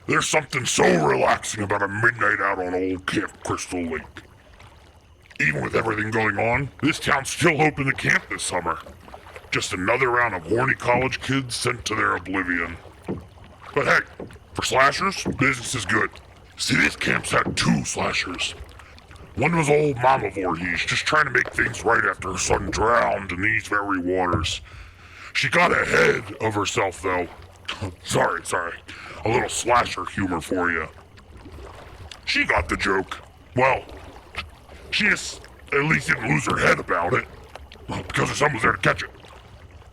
There's something so relaxing about a midnight out on old Camp Crystal Lake. Even with everything going on, this town's still open to camp this summer. Just another round of horny college kids sent to their oblivion. But hey, for slashers, business is good. See, this camp's had 2 slashers. One was old Mama Voorhees, just trying to make things right after her son drowned in these very waters. She got ahead of herself, though. Sorry. A little slasher humor for you. She got the joke. Well, she just at least didn't lose her head about it. Well, because her son was there to catch it.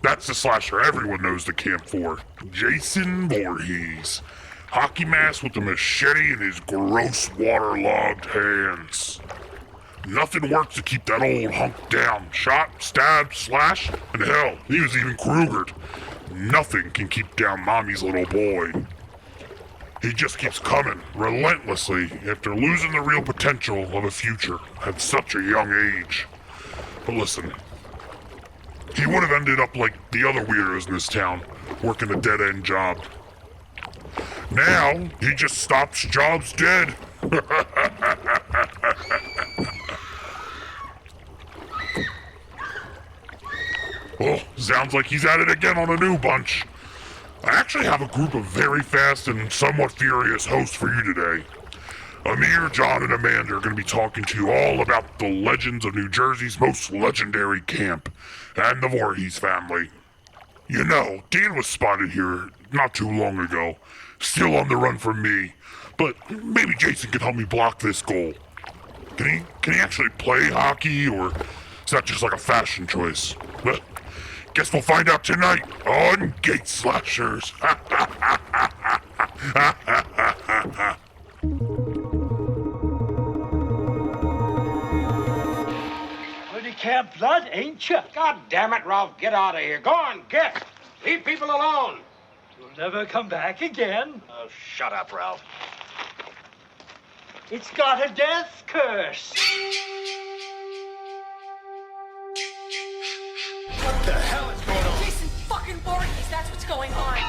That's the slasher everyone knows the camp for. Jason Voorhees. Hockey mask with a machete in his gross waterlogged hands. Nothing works to keep that old hunk down. Shot, stabbed, slashed, and hell, he was even Krugered. Nothing can keep down Mommy's little boy. He just keeps coming, relentlessly, after losing the real potential of a future at such a young age. But listen, he would have ended up like the other weirdos in this town, working a dead-end job. Now, he just stops jobs dead. Well, sounds like he's at it again on a new bunch. I actually have a group of very fast and somewhat furious hosts for you today. Amir, John, and Amanda are going to be talking to you all about the legends of New Jersey's most legendary camp and the Voorhees family. You know, Dan was spotted here not too long ago, still on the run from me, but maybe Jason can help me block this goal. Can he actually play hockey, or is that just like a fashion choice? Well, guess we'll find out tonight on Gate Slashers. Pretty camp blood, ain't you? God damn it, Ralph, get out of here. Go on, get. Leave people alone. You'll never come back again. Oh, shut up, Ralph. It's got a death curse. What the hell is going on? Jason fucking Voorhees, that's what's going on.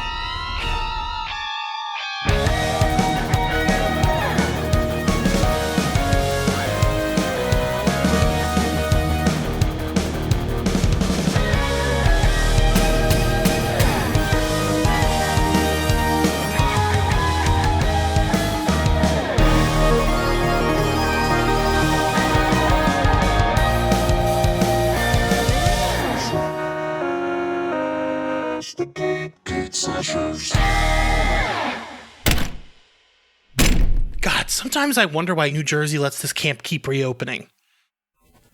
God, sometimes I wonder why New Jersey lets this camp keep reopening.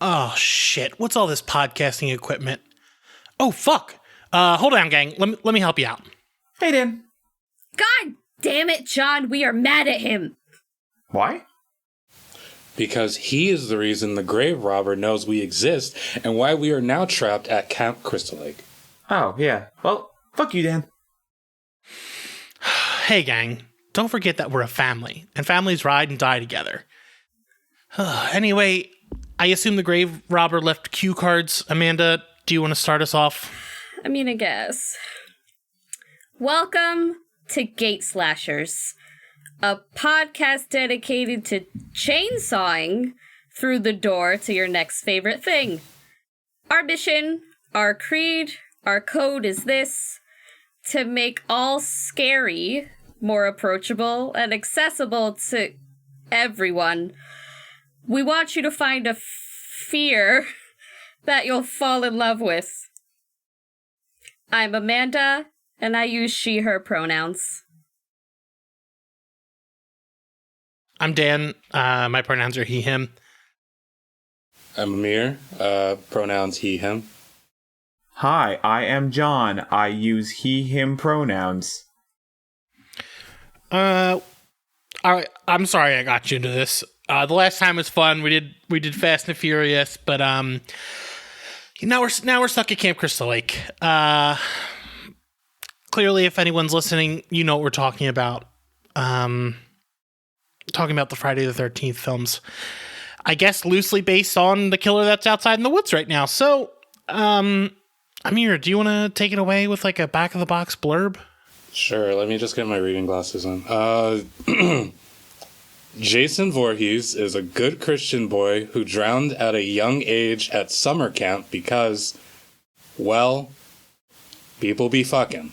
Oh, shit. What's all this podcasting equipment? Oh, fuck. Hold on, gang. Let me help you out. Hey, Dan. God damn it, John. We are mad at him. Why? Because he is the reason the grave robber knows we exist and why we are now trapped at Camp Crystal Lake. Oh, yeah. Well, fuck you, Dan. Hey, gang. Don't forget that we're a family, and families ride and die together. Anyway, I assume the grave robber left cue cards. Amanda, do you want to start us off? I mean, I guess. Welcome to Gate Slashers, a podcast dedicated to chainsawing through the door to your next favorite thing. Our mission, our creed, our code is this: to make all scary more approachable and accessible to everyone. We want you to find a fear that you'll fall in love with. I'm Amanda, and I use she, her pronouns. I'm Dan. My pronouns are he, him. I'm Amir. Pronouns he, him. Hi, I am John. I use he, him pronouns. All right. I'm sorry I got you into this. The last time was fun. We did Fast and Furious, but now we're stuck at Camp Crystal Lake. Clearly, if anyone's listening, you know what we're talking about. Talking about the Friday the 13th films. I guess loosely based on the killer that's outside in the woods right now. So, Amir, do you want to take it away with like a back of the box blurb? Sure, let me just get my reading glasses on. Jason Voorhees is a good Christian boy who drowned at a young age at summer camp because, well, people be fucking.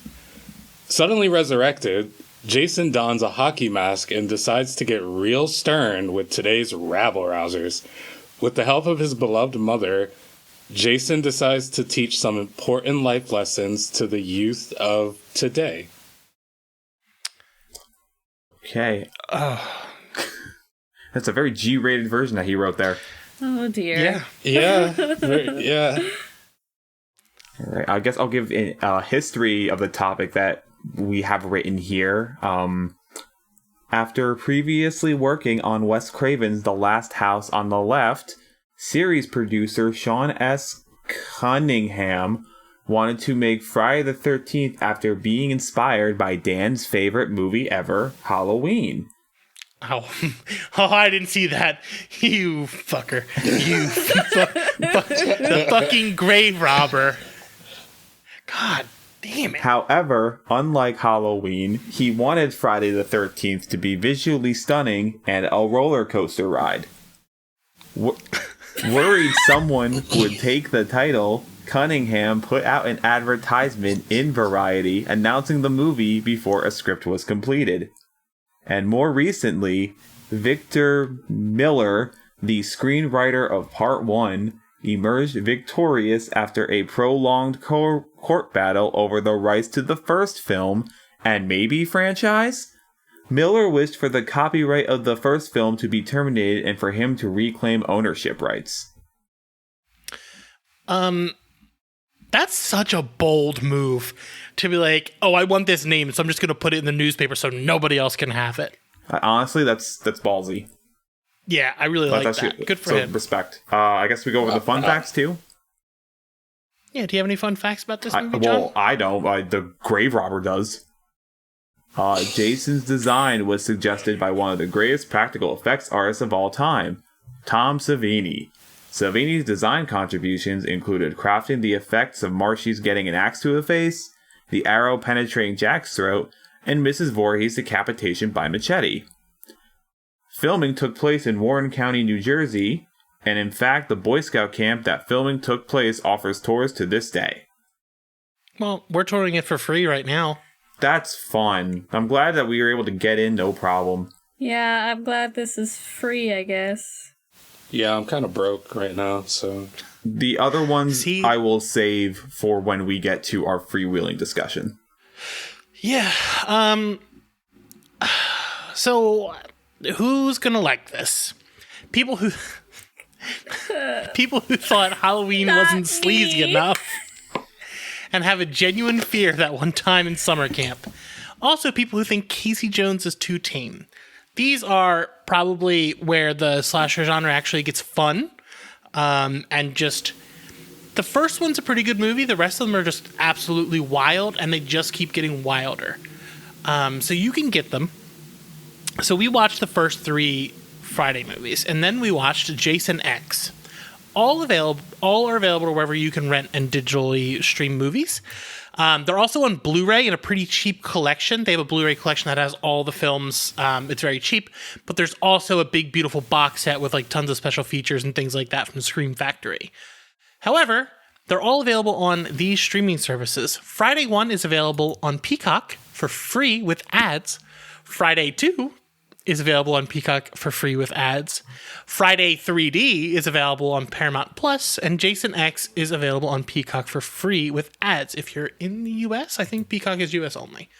Suddenly resurrected, Jason dons a hockey mask and decides to get real stern with today's rabble-rousers. With the help of his beloved mother, Jason decides to teach some important life lessons to the youth of today. Okay. That's a very G-rated version that he wrote there. Oh dear. Yeah. Yeah. All right, I guess I'll give a history of the topic that we have written here. After previously working on Wes Craven's The Last House on the Left, series producer Sean S. Cunningham wanted to make Friday the 13th after being inspired by Dan's favorite movie ever, Halloween. Oh, I didn't see that. You fucker. You the fucking grave robber. God damn it. However, unlike Halloween, he wanted Friday the 13th to be visually stunning and a roller coaster ride. Worried someone would take the title, Cunningham put out an advertisement in Variety announcing the movie before a script was completed. And more recently, Victor Miller, the screenwriter of Part 1, emerged victorious after a prolonged court battle over the rights to the first film and maybe franchise. Miller wished for the copyright of the first film to be terminated and for him to reclaim ownership rights. That's such a bold move to be like, oh, I want this name, so I'm just going to put it in the newspaper so nobody else can have it. Honestly, that's ballsy. Yeah, I really like that. Good for him. Respect. I guess we go over the fun facts, too? Yeah, do you have any fun facts about this movie, John? Well, I don't. The grave robber does. Jason's design was suggested by one of the greatest practical effects artists of all time, Tom Savini. Savini's design contributions included crafting the effects of Marshy's getting an axe to the face, the arrow penetrating Jack's throat, and Mrs. Voorhees' decapitation by machete. Filming took place in Warren County, New Jersey, and in fact, the Boy Scout camp that filming took place offers tours to this day. Well, we're touring it for free right now. That's fun. I'm glad that we were able to get in, no problem. Yeah, I'm glad this is free, I guess. Yeah, I'm kind of broke right now, so... The other ones I will save for when we get to our freewheeling discussion. Yeah, so who's gonna like this? People who thought Halloween wasn't sleazy enough and have a genuine fear that one time in summer camp. Also, people who think Casey Jones is too tame. These are probably where the slasher genre actually gets fun. And just... The first one's a pretty good movie. The rest of them are just absolutely wild, and they just keep getting wilder. So you can get them. So we watched the first 3 Friday movies, and then we watched Jason X. All are available wherever you can rent and digitally stream movies. They're also on Blu-ray in a pretty cheap collection. They have a Blu-ray collection that has all the films. It's very cheap, but there's also a big, beautiful box set with like tons of special features and things like that from Scream Factory. However, they're all available on these streaming services. Friday 1 is available on Peacock for free with ads. Friday 2 is available on Peacock for free with ads. Friday 3D is available on Paramount Plus, and Jason X is available on Peacock for free with ads. If you're in the US, I think Peacock is US only.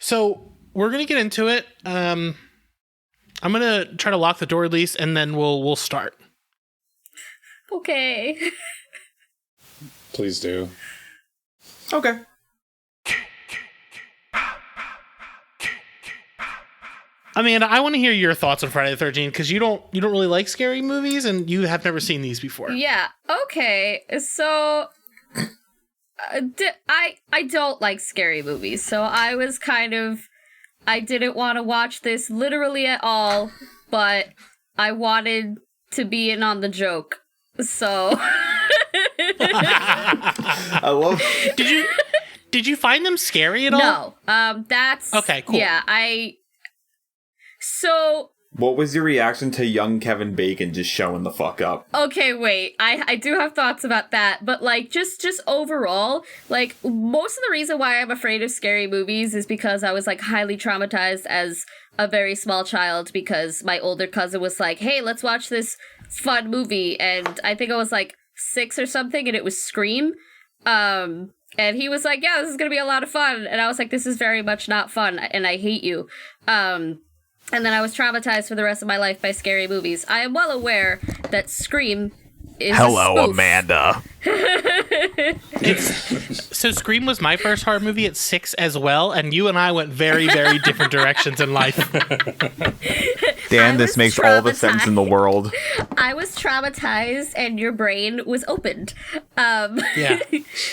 So we're gonna get into it. I'm gonna try to lock the door at least, and then we'll start. Okay. Please do. Okay. Amanda, I want to hear your thoughts on Friday the 13th because you don't really like scary movies and you have never seen these before. Yeah. Okay. So I don't like scary movies, so I was I didn't want to watch this literally at all, but I wanted to be in on the joke. So I love. Did you find them scary at all? No. That's okay. Cool. Yeah, So. What was your reaction to young Kevin Bacon just showing the fuck up? Okay, wait. I do have thoughts about that, but like just overall, like most of the reason why I'm afraid of scary movies is because I was like highly traumatized as a very small child because my older cousin was like, "Hey, let's watch this fun movie," and I think I was like 6 or something, and it was Scream. And he was like, "Yeah, this is gonna be a lot of fun," and I was like, "This is very much not fun, and I hate you." And then I was traumatized for the rest of my life by scary movies. I am well aware that Scream is Hello, a spoof. Amanda. So Scream was my first horror movie at 6 as well, and you and I went very, very different directions in life. Dan, this makes all the sense in the world. I was traumatized, and your brain was opened. Yeah.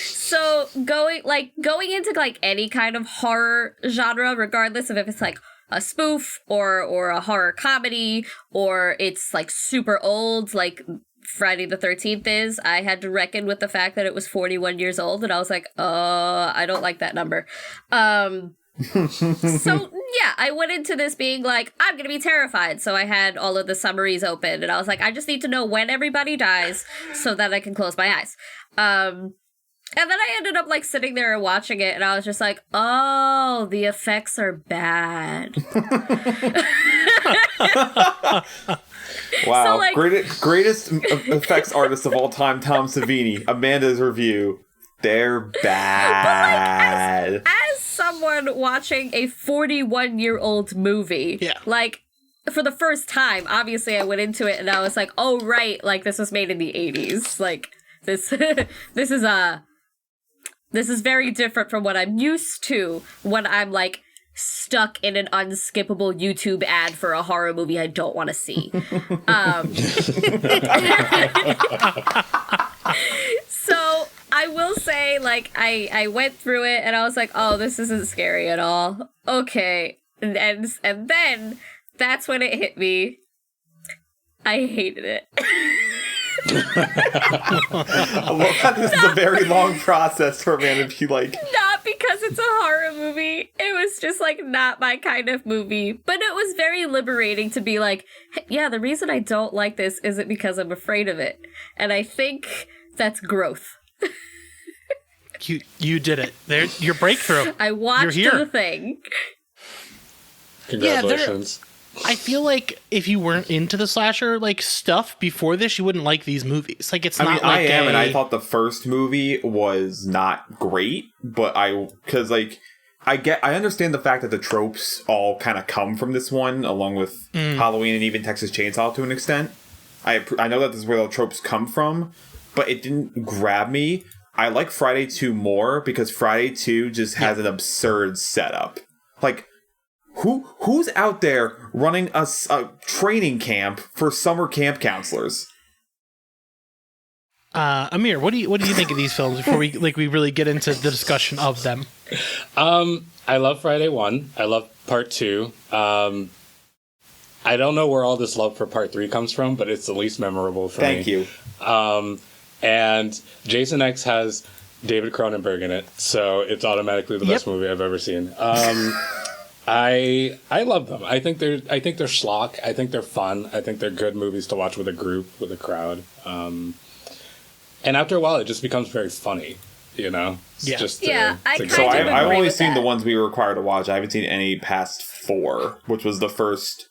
So going into like any kind of horror genre, regardless of if it's like a spoof or a horror comedy or it's like super old, like Friday the 13th is, I had to reckon with the fact that it was 41 years old, and I was like, I don't like that number. So yeah, I went into this being like, I'm gonna be terrified. So I had all of the summaries open, and I was like, I just need to know when everybody dies so that I can close my eyes. And then I ended up like sitting there and watching it, and I was just like, oh, the effects are bad. Wow. So, like, greatest effects artist of all time, Tom Savini. Amanda's review. They're bad. As someone watching a 41-year-old movie, Yeah. like, for the first time, obviously I went into it and I was like, oh, right, like, this was made in the 80s. Like, this is very different from what I'm used to when I'm, like, stuck in an unskippable YouTube ad for a horror movie I don't want to see. So I will say, like, I went through it and I was like, oh, this isn't scary at all. Okay. And then that's when it hit me. I hated it. I love how this is a very long process for Amanda to be like... Not because it's a horror movie. It was just, like, not my kind of movie. But it was very liberating to be like, yeah, the reason I don't like this isn't because I'm afraid of it. And I think that's growth. You did it. There, your breakthrough. I watched the thing. Congratulations. I feel like if you weren't into the slasher like stuff before this, you wouldn't like these movies. Like it's not. I am, and I thought the first movie was not great, but I understand the fact that the tropes all kind of come from this one, along with Halloween and even Texas Chainsaw to an extent. I know that this is where the tropes come from, but it didn't grab me. I like Friday 2 more because Friday 2 just has an absurd setup. Like, who's out there running a training camp for summer camp counselors? Amir, what do you think of these films before we really get into the discussion of them? I love Friday 1. I love Part 2. I don't know where all this love for Part 3 comes from, but it's the least memorable for me. Thank you. And Jason X has David Cronenberg in it, so it's automatically the best movie I've ever seen. I love them. I think they're schlock. I think they're fun. I think they're good movies to watch with a group, with a crowd. And after a while, it just becomes very funny. You know? It's I've only seen the ones we were required to watch. I haven't seen any past 4, which was the first.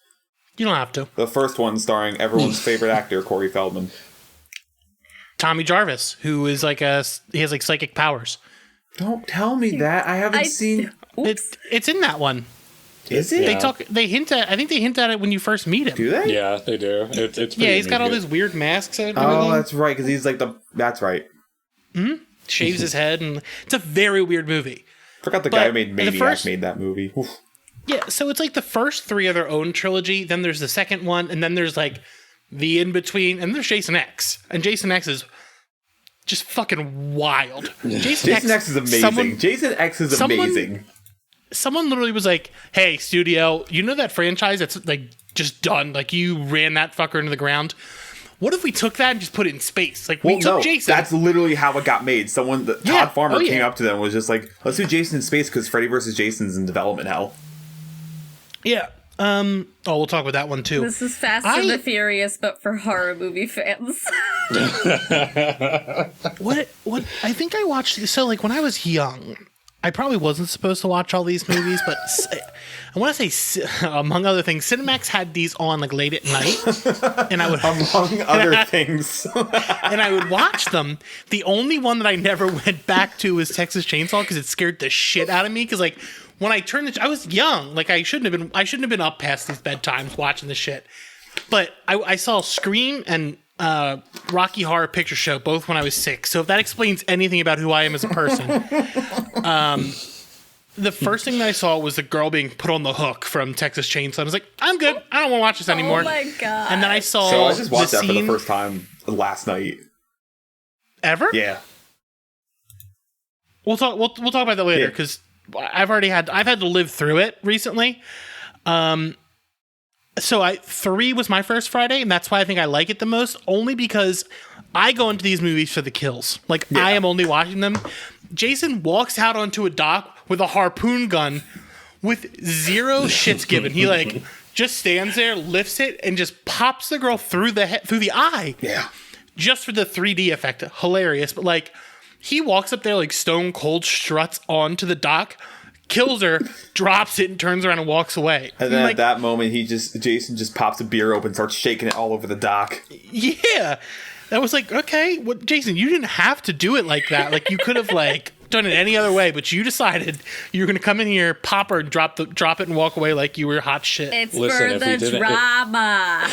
You don't have to. The first one starring everyone's favorite actor, Corey Feldman. Tommy Jarvis, who is he has like psychic powers. Don't tell me that. I haven't seen. It's in that one. Is it? They hint at. I think they hint at it when you first meet him. Do they? Yeah, they do. It's yeah. He's got all those weird masks. And everything. That's right. Because he's like That's right. Shaves his head, and it's a very weird movie. Forgot the guy who made Maniac made that movie. Oof. Yeah, so it's like the first 3 are their own trilogy. Then there's the second one, and then there's like the in between, and there's Jason X, and Jason X is just fucking wild. Jason X is amazing. Jason X is amazing. Someone literally was like, "Hey, studio, you know that franchise that's like just done? Like you ran that fucker into the ground. what if we took that and just put it in space? Like, Well, we took no, Jason. that's literally how it got made. Yeah. Todd Farmer Oh, yeah. came up to them and was just like, let's do Jason in space because Freddy vs. Jason's in development hell. Yeah. We'll talk about that one, too. This is Fast and the Furious, but for horror movie fans. What I think I watched, so like when I was young, I probably wasn't supposed to watch all these movies, but I want to say, among other things, Cinemax had these on like late at night, and I would Among other things. and I would watch them. The only one that I never went back to was Texas Chainsaw because it scared the shit out of me. Because like when I turned, I was young, like I shouldn't have been up past these bedtimes watching this shit. But I saw Scream and Rocky Horror Picture Show both when I was 6. So if that explains anything about who I am as a person, the first thing that I saw was the girl being put on the hook from Texas Chainsaw. I was like, I'm good. I don't want to watch this anymore. Oh my god. And then I saw So I just watched the that for the scene first time last night. ever. Yeah. We'll talk about that later Yeah. because I've had to live through it recently. So 3 was my first Friday, and that's why I think I like it the most. Only because I go into these movies for the kills. Like I am only watching them. Jason walks out onto a dock with a harpoon gun, with zero shits given. He like just stands there, lifts it, and just pops the girl through the eye. Yeah. Just for the 3D effect. Hilarious. But like he walks up there like stone cold, struts onto the dock, kills her, drops it, and turns around and walks away. And then like, at that moment, Jason just pops a beer open, starts shaking it all over the dock. yeah. That was like, okay, what, Jason, you didn't have to do it like that. Like you could have like done it any other way, but you decided you were going to come in here, pop her, and drop it, and walk away like you were hot shit. It's Listen, for the drama.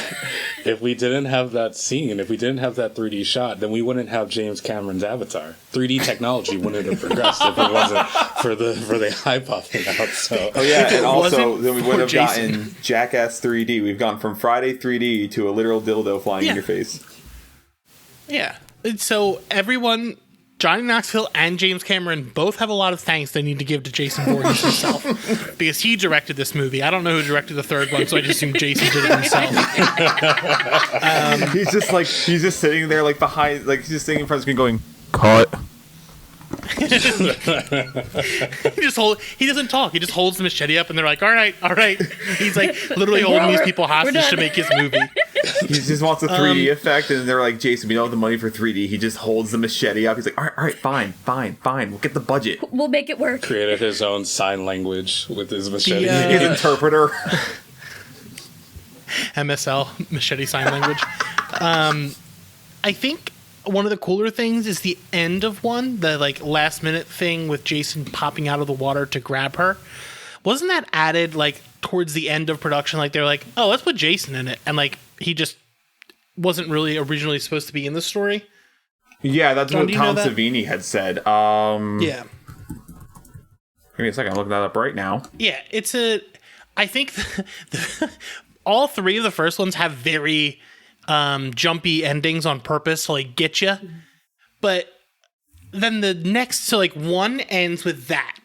If we didn't have that scene, if we didn't have that 3D shot, then we wouldn't have James Cameron's Avatar. 3D technology wouldn't have progressed if it wasn't for the eye popping out. So. Oh yeah, and also wasn't then we would for have Jason. gotten Jackass 3D. We've gone from Friday 3D to a literal dildo flying in Yeah. your face. Yeah. And so everyone, Johnny Knoxville and James Cameron, both have a lot of thanks they need to give to Jason Voorhees himself because he directed this movie. I don't know who directed the third one, so I just assume Jason did it himself. He's just sitting there like behind, like he's just sitting in front of the screen going, cut. He doesn't talk. He just holds the machete up, and they're like, "All right." He's like literally holding these people hostage to make his movie. He just wants a 3D effect, and they're like, Jason, we don't have the money for 3D. He just holds the machete up. He's like, all right, fine. We'll get the budget. We'll make it work. Created his own sign language with his machete. His interpreter. MSL, machete sign language. I think one of the cooler things is the end of one, the like last minute thing with Jason popping out of the water to grab her. Wasn't that added like towards the end of production? Like they're like, oh, let's put Jason in it, and like he just wasn't really originally supposed to be in the story. Yeah, that's John, what do you know Tom that? Savini had said. Yeah. Give me a second. I'm looking that up right now. Yeah, I think all 3 of the first ones have very jumpy endings on purpose to like get you. But then the next, so like 1 ends with that.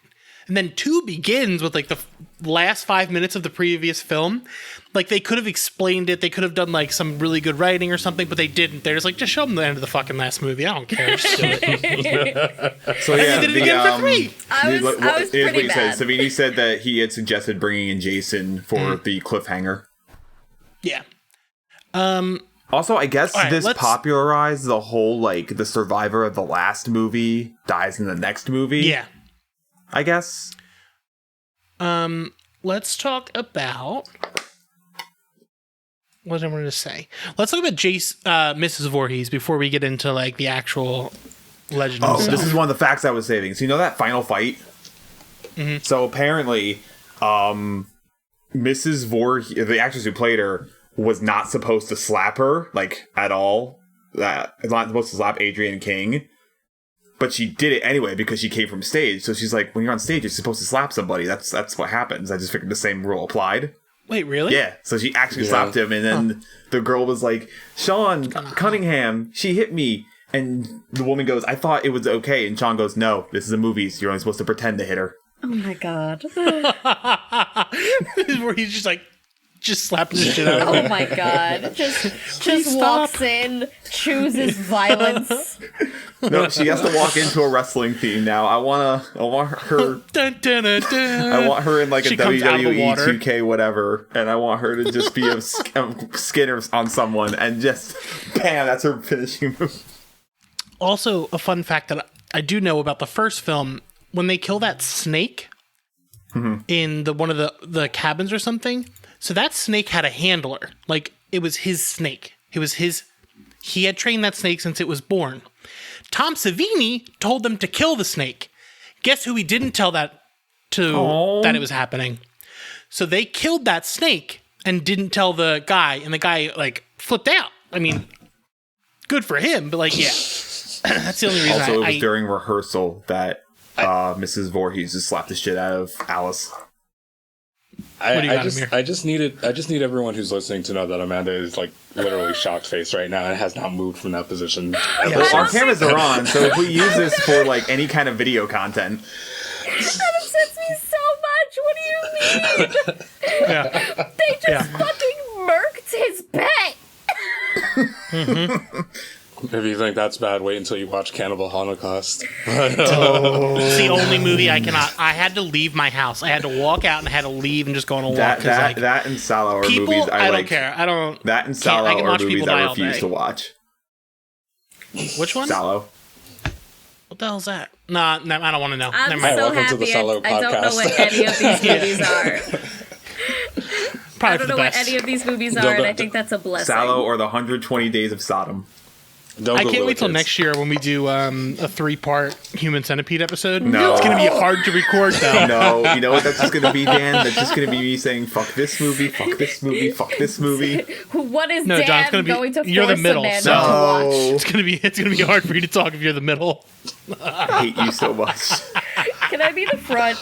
And then 2 begins with like the last 5 minutes of the previous film. Like they could have explained it. They could have done like some really good writing or something, but they didn't. They're just like, just show them the end of the fucking last movie. I don't care. Just do it. So yeah, they did it again for 3. I was here's pretty what he bad. said. Savini said that he had suggested bringing in Jason for the cliffhanger. Yeah. Also, I guess All right, this let's- popularized the whole, like, the survivor of the last movie dies in the next movie. Yeah. I guess. Let's talk about what I wanted to say. Let's talk about Mrs. Voorhees before we get into like the actual legend. Oh, himself. this is one of the facts I was saving. So you know that final fight? Mm-hmm. So apparently, Mrs. Voorhees, the actress who played her, was not supposed to slap her, like, at all. Not supposed to slap Adrienne King. But she did it anyway because she came from stage. So she's like, when you're on stage, you're supposed to slap somebody. That's what happens. I just figured the same rule applied. Wait, really? Yeah. So she actually slapped him. And then the girl was like, Sean Cunningham, she hit me. And the woman goes, I thought it was okay. And Sean goes, no, this is a movie. So you're only supposed to pretend to hit her. Oh my god. Where he's just like, Just slapping the shit out of him. Oh my god. Just stop. walks in, chooses violence. No, she has to walk into a wrestling theme now. I want her. Dun, dun, dun, dun. I want her in like a She comes out of the WWE water. 2K whatever, and I want her to just be a Skinner on someone, and just bam, that's her finishing move. Also, a fun fact that I do know about the first film, when they kill that snake in one of the cabins or something, so that snake had a handler. Like, it was his snake. He had trained that snake since it was born. Tom Savini told them to kill the snake. Guess who he didn't tell that to that it was happening? So they killed that snake and didn't tell the guy, and the guy, like, flipped out. I mean, good for him, but, like, yeah. That's the only reason. Also, it was during rehearsal that Mrs. Voorhees just slapped the shit out of Alice. I just need everyone who's listening to know that Amanda is like literally shocked face right now and has not moved from that position. Well, our cameras are on, so if we use this for like any kind of video content. That upsets me so much. What do you mean? They just fucking murked his pet. If you think that's bad, wait until you watch Cannibal Holocaust. It's the only movie I cannot. I had to leave my house. I had to walk out and I had to leave and just go on a walk. That and Salo are people, movies I like. don't care. I don't. That and Salo I can are watch movies people die I all refuse day. to watch. Which one? Salo. What the hell's that? Nah, I don't want to know. I'm Never mind. so Welcome to the happy Solo I don't know podcast. what any of these movies are. Probably I for don't the know what best. any of these movies are, and I think that's a blessing. Salo or the 120 Days of Sodom. Don't I go can't wait till kids. next year when we do a 3-part Human Centipede episode. No. It's going to be hard to record, though. No, you know what that's just going to be, Dan? That's just going to be me saying, fuck this movie, fuck this movie, fuck this movie. What is No, Dan John, it's gonna be- going to you're the force middle, Amanda so- to watch? It's gonna be hard for you to talk if you're the middle. I hate you so much. Can I be the front?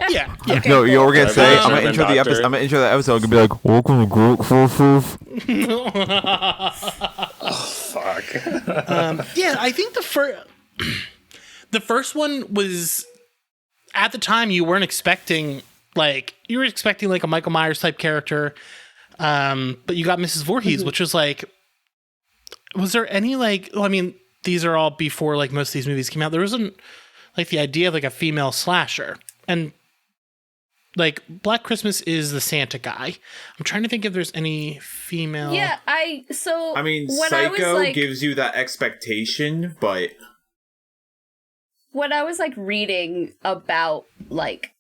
Yeah. No, you know what we're gonna say? I'm gonna German intro the doctor. episode. I'm gonna intro the episode. I'm gonna be like, "Welcome to Group 4." Fuck. Yeah, I think the first one was, at the time, you weren't expecting, like, a Michael Myers type character, but you got Mrs. Voorhees, which was like, was there any, like, well, I mean, these are all before, like, most of these movies came out. There wasn't, like, the idea of, like, a female slasher. And, like, Black Christmas is the Santa guy. I'm trying to think if there's any female. Yeah, I mean, when Psycho I was, like, gives you that expectation, but when I was like reading about like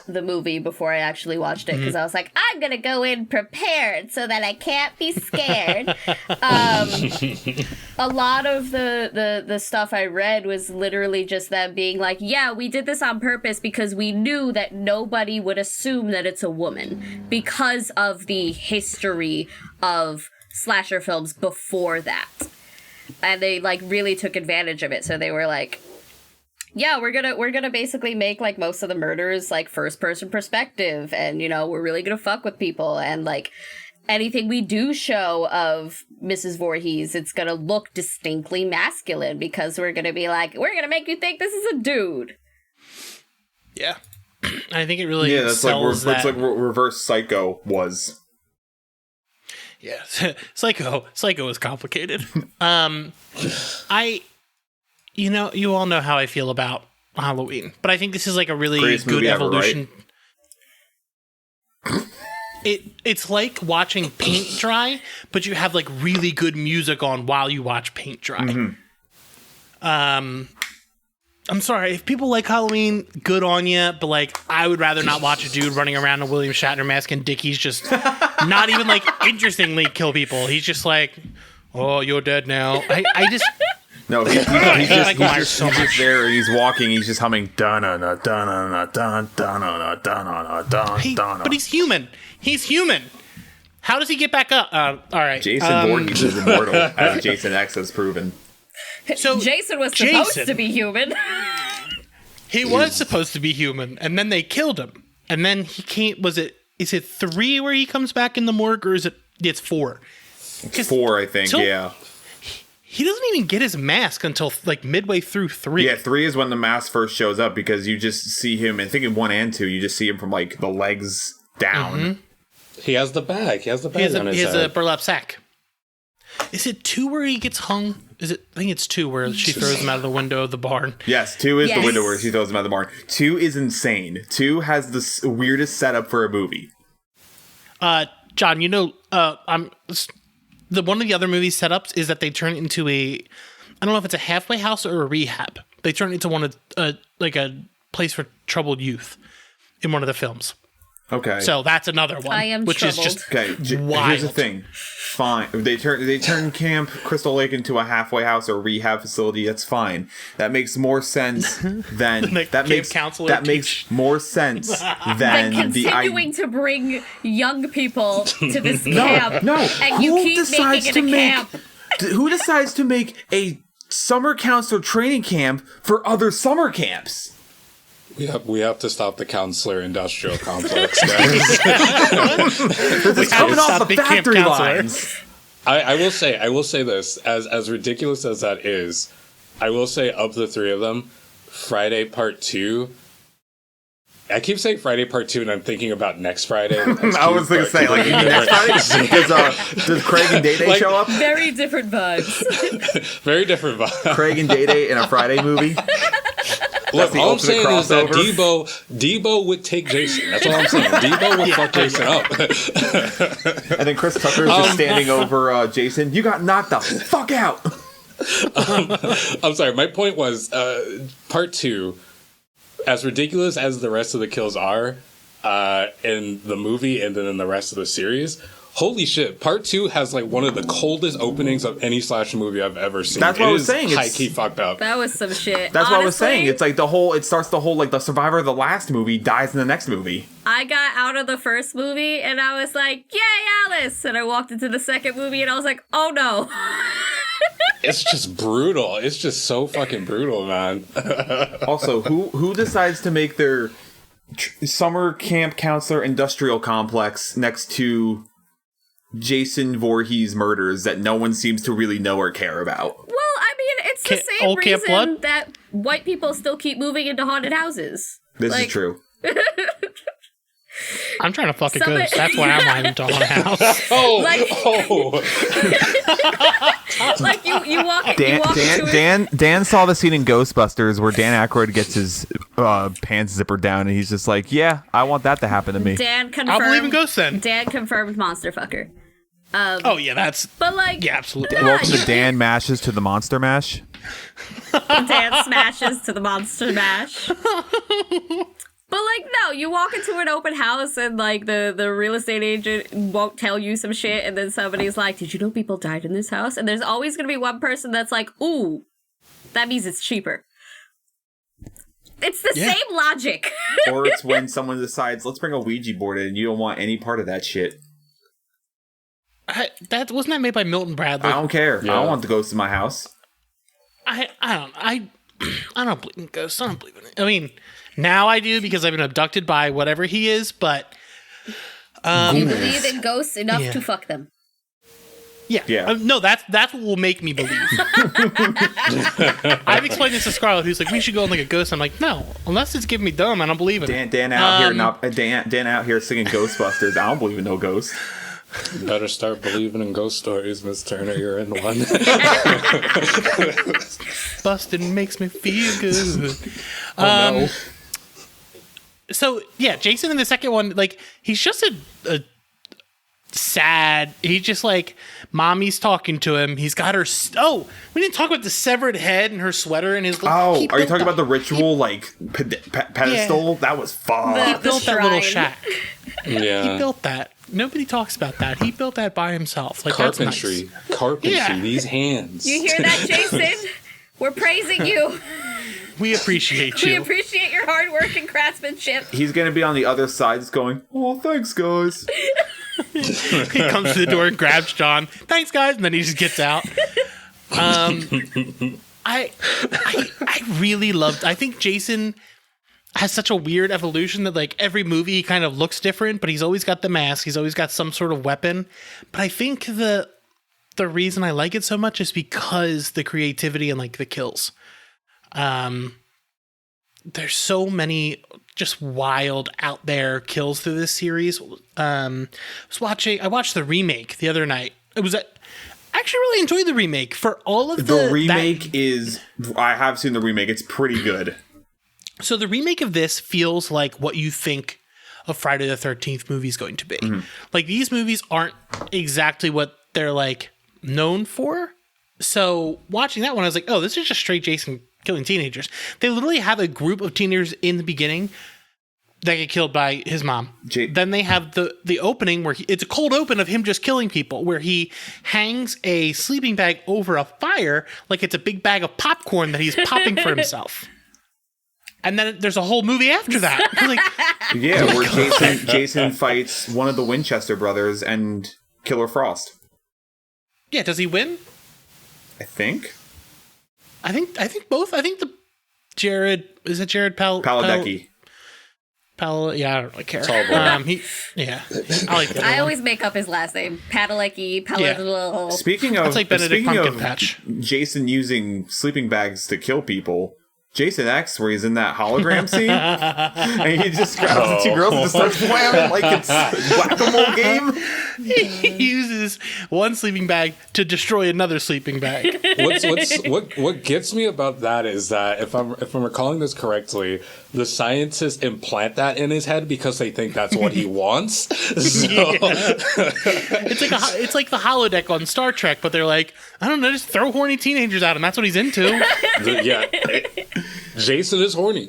the movie before I actually watched it, because I was like, I'm gonna go in prepared so that I can't be scared. A lot of the stuff I read was literally just them being like, yeah, we did this on purpose because we knew that nobody would assume that it's a woman because of the history of slasher films before that. And they like really took advantage of it. So they were like, yeah, we're gonna basically make like most of the murders like first person perspective, and you know, we're really gonna fuck with people, and like anything we do show of Mrs. Voorhees, it's gonna look distinctly masculine because we're gonna be like, we're gonna make you think this is a dude. Yeah. I think it really that's like sells it's that. like reverse Psycho was. Yeah, Psycho is complicated. You all know how I feel about Halloween, but I think this is like a really Greatest good movie ever, evolution. It's like watching paint dry, but you have like really good music on while you watch paint dry. I'm sorry if people like Halloween, good on you, but like I would rather not watch a dude running around in a William Shatner mask and Dickie's just not even like interestingly kill people. He's just like, oh, you're dead now. I just. No, he's just there and he's walking. He's just humming dun dun dun dun dun dun dun dun. But he's human. He's human. How does he get back up? All right. Jason Voorhees is immortal, as Jason X has proven. So Jason was supposed to be human. He was supposed to be human, and then they killed him. And then he can't. Is it 3 where he comes back in the morgue, or is it? It's 4. It's 4, I think. Yeah. He doesn't even get his mask until like midway through 3. Yeah, 3 is when the mask first shows up because you just see him. I think in 1 and 2, you just see him from like the legs down, He has the bag. He has the bag on his he has a head. burlap sack. Is it 2 where he gets hung? I think it's 2 where she throws him out of the window of the barn. Yes, 2 is the Yes. window where she throws him out of the barn. 2 is insane. 2 has the weirdest setup for a movie. John, one of the other movie setups is that they turn into I don't know if it's a halfway house or a rehab. They turn it into one of like a place for troubled youth in one of the films. Okay. So that's another one, I am which troubled. is just Okay, wild. here's the thing. Fine, they turn Camp Crystal Lake into a halfway house or rehab facility. That's fine. That makes more sense than The camp counselor makes more sense And than continuing to bring young people to this camp. No, And you who keep decides making it to a make camp. who decides to make a summer counselor training camp for other summer camps? We have to stop the counselor industrial complex, guys. It's coming off the Big camp factory counselor. lines. I will say this, as ridiculous as that is, I will say of the 3 of them, Friday Part 2. I keep saying Friday Part 2, and I'm thinking about next Friday. I was going to say, like, next Friday? Does Craig and Day Day Like- show up? Very different vibes. Very different vibe. Craig and Day Day in a Friday movie? Look, the all I'm ultimate saying is that crossover. Debo would take Jason. That's all I'm saying. Debo would fuck Jason up. And then Chris Tucker is just standing over Jason. You got knocked the fuck out. I'm sorry. My point was, Part 2, as ridiculous as the rest of the kills are in the movie and then in the rest of the series, holy shit, Part 2 has like one of the coldest openings of any slasher movie I've ever seen. That's what I was saying. High key fucked up. That was some shit. That's what I was Honestly, saying. It's like it starts the whole, like, the survivor of the last movie dies in the next movie. I got out of the first movie and I was like, yay, Alice! And I walked into the second movie and I was like, oh no. It's just brutal. It's just so fucking brutal, man. Also, who decides to make their summer camp counselor industrial complex next to Jason Voorhees murders that no one seems to really know or care about? Well, I mean, it's the same old Camp reason Blood? that white people still keep moving into haunted houses. This is Like, true. I'm trying to fuck a Somebody- ghost. That's why I'm lying to haunted house. Like you walk into it. Dan saw the scene in Ghostbusters where Dan Aykroyd gets his pants zippered down, and he's just like, "Yeah, I want that to happen to me." Dan confirmed. I'll believe in ghosts then. Dan confirmed monster fucker. Oh yeah, that's But like, yeah, absolutely. nah, Welcome to Dan mashes to the Monster Mash. Dan smashes to the monster mash. But like, no, you walk into an open house and like the real estate agent won't tell you some shit, and then somebody's like, "Did you know people died in this house?" And there's always gonna be one person that's like, "Ooh, that means it's cheaper." It's the same logic. Or it's when someone decides, let's bring a Ouija board in, and you don't want any part of that shit. That wasn't that made by Milton Bradley. I don't care. Yeah. I don't want the ghosts in my house. I don't believe in ghosts. I don't believe in it. I mean, now I do because I've been abducted by whatever he is, but You believe in ghosts enough Yeah. to fuck them. yeah. No, that's what will make me believe. I've explained this to Scarlett, who's like, we should go on like a ghost. I'm like, no, unless it's giving me dumb, I don't believe in it. Dan out here singing Ghostbusters. I don't believe in no ghosts. You better start believing in ghost stories, Miss Turner. You're in one. Bustin' makes me feel good. No. So yeah, Jason in the second one, like he's just a sad. He's just like mommy's talking to him. He's got her. We didn't talk about the severed head and her sweater and his. Oh, he are you built talking that- about the ritual pedestal? That was fun. He built that little shrine. shack. Yeah. He built that. Nobody talks about that. He built that by himself. Like that's Carpentry. nice. Carpentry. Yeah. These hands. You hear that, Jason? We're praising you. We appreciate We you. appreciate your hard work and craftsmanship. He's gonna be on the other side, just going, "Oh, thanks, guys." He comes to the door and grabs John. Thanks, guys, and then he just gets out. I really loved. I think Jason has such a weird evolution that like every movie he kind of looks different, but he's always got the mask. He's always got some sort of weapon. But I think the reason I like it so much is because the creativity and like the kills. there's so many just wild out there kills through this series. I watched the remake the other night. I actually really enjoyed the remake for all of the remake I have seen the remake. It's pretty good. So the remake of this feels like what you think a Friday the 13th movie is going to be. Mm-hmm. Like, these movies aren't exactly what they're like known for. So watching that one, I was like, oh, this is just straight Jason killing teenagers. They literally have a group of teenagers in the beginning that get killed by his mom. Then they have the opening where it's a cold open of him just killing people, where he hangs a sleeping bag over a fire like it's a big bag of popcorn that he's popping for himself. And then there's a whole movie after that. Like, yeah, where Jason fights one of the Winchester brothers and Killer Frost. Yeah, does he win? I think both. I think Jared Padalecki. Yeah, I don't really care. Tall boy. I like that. I always make up his last name. Padalecki. Speaking of, it's like Benedict Pumpkinpatch. Jason using sleeping bags to kill people, Jason X, where he's in that hologram scene, and he just grabs the two girls and just starts whamming like it's a whack-a-mole game. He uses one sleeping bag to destroy another sleeping bag. What gets me about that is that if I'm recalling this correctly, the scientists implant that in his head because they think that's what he wants. So. It's like the holodeck on Star Trek, but they're like, I don't know, just throw horny teenagers at him. That's what he's into. Jason is horny.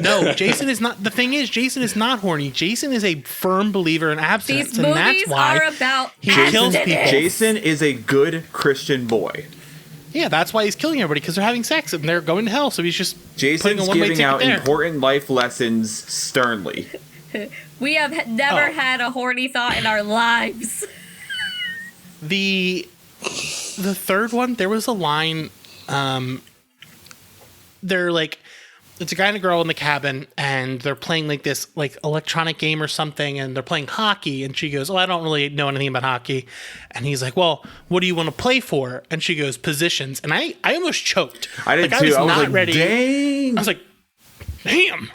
No, Jason is not. The thing is, Jason is not horny. Jason is a firm believer in abstinence, These and that's movies why are about he kills people. Jason is a good Christian boy. Yeah, that's why he's killing everybody, because they're having sex and they're going to hell. So he's just Jason's giving out important life lessons sternly. We have never had a horny thought in our lives. The third one, there was a line. They're like, it's a guy and a girl in the cabin, and they're playing like this like electronic game or something, and they're playing hockey, and she goes, oh, I don't really know anything about hockey. And he's like, well, what do you want to play for? And she goes, positions. And I almost choked. I did too. I was like, ready. Dang. I was like, damn.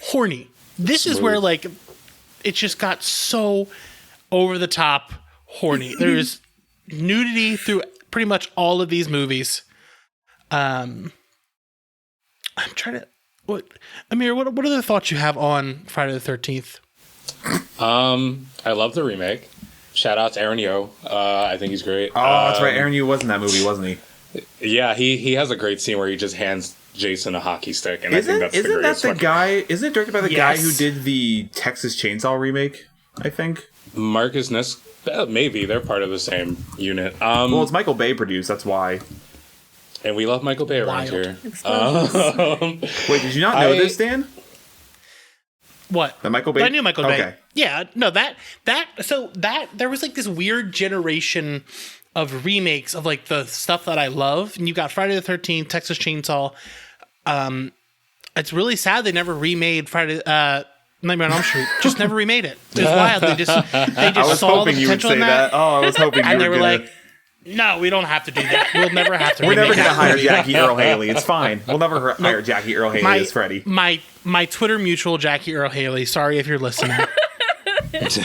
Horny. This is where like it just got so over the top horny. There's nudity through pretty much all of these movies. I'm trying to. Amir, what other thoughts you have on Friday the 13th? I love the remake. Shout out to Aaron Yo. I think he's great. Oh, that's right. Aaron Yo was in that movie, wasn't he? Yeah, he has a great scene where he just hands Jason a hockey stick, and I think that's the greatest. Isn't it directed by the guy who did the Texas Chainsaw remake? I think Marcus Ness. Maybe they're part of the same unit. Well, it's Michael Bay produced. That's why. And we love Michael Bay around here. Wait, did you not know this, Dan? What? The Michael Bay? I knew Michael Bay. Okay. Yeah, no, that there was like this weird generation of remakes of like the stuff that I love. And you got Friday the 13th, Texas Chainsaw. It's really sad they never remade Nightmare on Elm Street. Just never remade it. It was wild. They just saw the potential in that. I was hoping you and were they were like, no, we don't have to do that. We'll never have to. We're never going to hire Jackie Earle Haley. It's fine. We'll never hire Jackie Earle Haley as Freddy. My Twitter mutual, Jackie Earle Haley. Sorry if you're listening. It's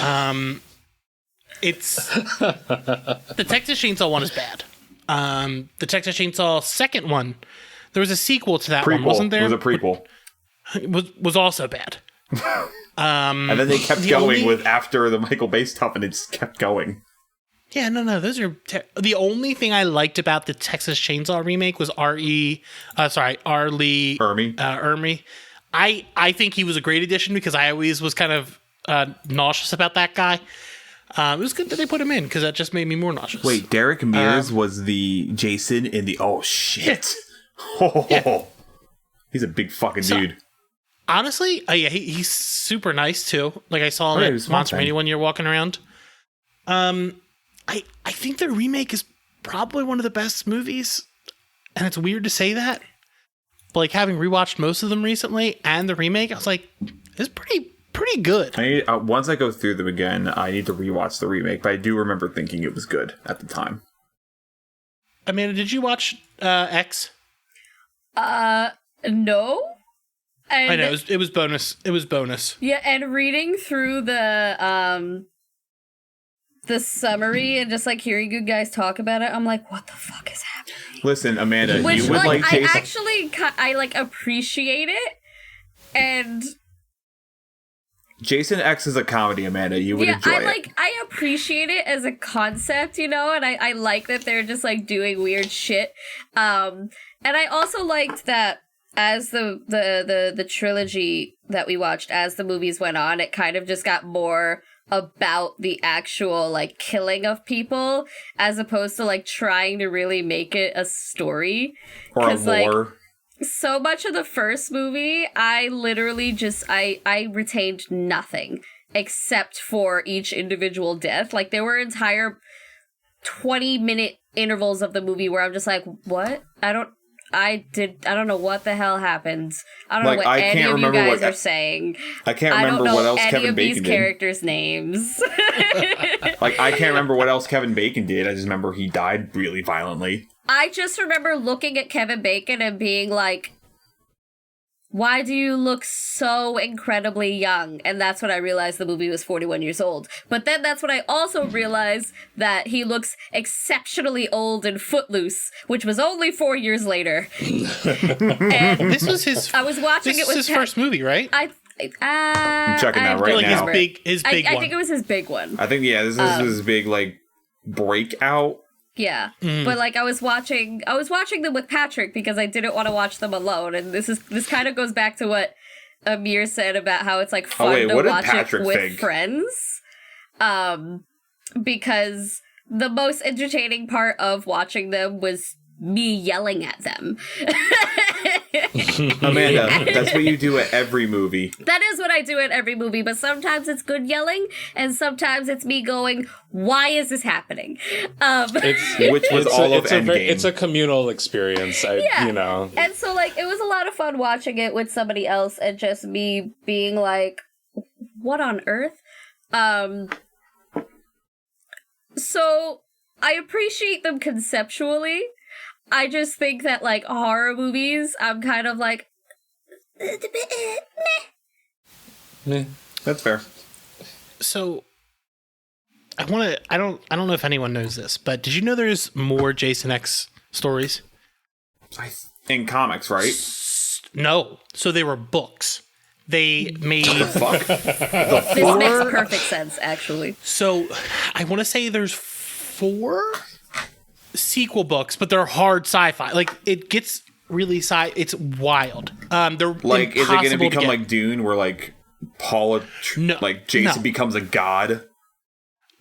the Texas Chainsaw one is bad. The Texas Chainsaw second one, there was a sequel to that one, wasn't there? It was a prequel. Was also bad. And then they kept going with after the Michael Bay stuff, and it just kept going. Yeah, no. Those are the only thing I liked about the Texas Chainsaw remake was R. Lee Ermey. I think he was a great addition because I always was kind of nauseous about that guy. It was good that they put him in because that just made me more nauseous. Wait, Derek Mears was the Jason in the... Oh, shit. Yeah. He's a big fucking dude. Honestly, he's super nice too. Like I saw him at Monster Mania one year walking around. I think the remake is probably one of the best movies, and it's weird to say that. But like having rewatched most of them recently and the remake, I was like, it's pretty good. Once I go through them again, I need to rewatch the remake, but I do remember thinking it was good at the time. Amanda, did you watch X? No. And, I know it was bonus. It was bonus. Yeah, and reading through the summary and just like hearing you guys talk about it, I'm like, what the fuck is happening? Listen, Amanda, Which, you would like Jason. I actually, I like appreciate it, and Jason X is a comedy, Amanda. You would enjoy it. I appreciate it as a concept, you know, and I like that they're just like doing weird shit. And I also liked that as the trilogy that we watched, as the movies went on, it kind of just got more about the actual like killing of people as opposed to like trying to really make it a story Or a lore. Like, so much of the first movie, I literally just I retained nothing except for each individual death. Like there were entire 20-minute intervals of the movie where I'm just like, what? I don't know what the hell happened. I don't know what any of you guys are saying. I can't remember what else Kevin Bacon did. I don't know any of these characters' names. Like, I can't remember what else Kevin Bacon did. I just remember he died really violently. I just remember looking at Kevin Bacon and being like, why do you look so incredibly young? And that's when I realized the movie was 41 years old. But then that's when I also realized that he looks exceptionally old in Footloose, which was only 4 years later. And this was his. I was watching it with his first movie, right? I'm checking that right now. His big one. I think it was his big one. I think this is his big like breakout. Yeah, but like I was watching them with Patrick because I didn't want to watch them alone, and this kind of goes back to what Amir said about how it's like fun to watch it with friends. Because the most entertaining part of watching them was me yelling at them. Amanda, that's what you do at every movie. That is what I do at every movie, but sometimes it's good yelling, and sometimes it's me going, why is this happening? Which was all of Endgame. It's a communal experience, you know. And so, like, it was a lot of fun watching it with somebody else and just me being like, what on earth? So, I appreciate them conceptually. I just think that, like, horror movies, I'm kind of like, meh. That's fair. So, I don't know if anyone knows this, but did you know there's more Jason X stories? In comics, right? No. So they were books. They made... The fuck? This makes perfect sense, actually. So, I want to say there's 4... sequel books, but they're hard sci-fi. Like it gets really it's wild. They're like, is it going to become like Dune, where like Jason becomes a god?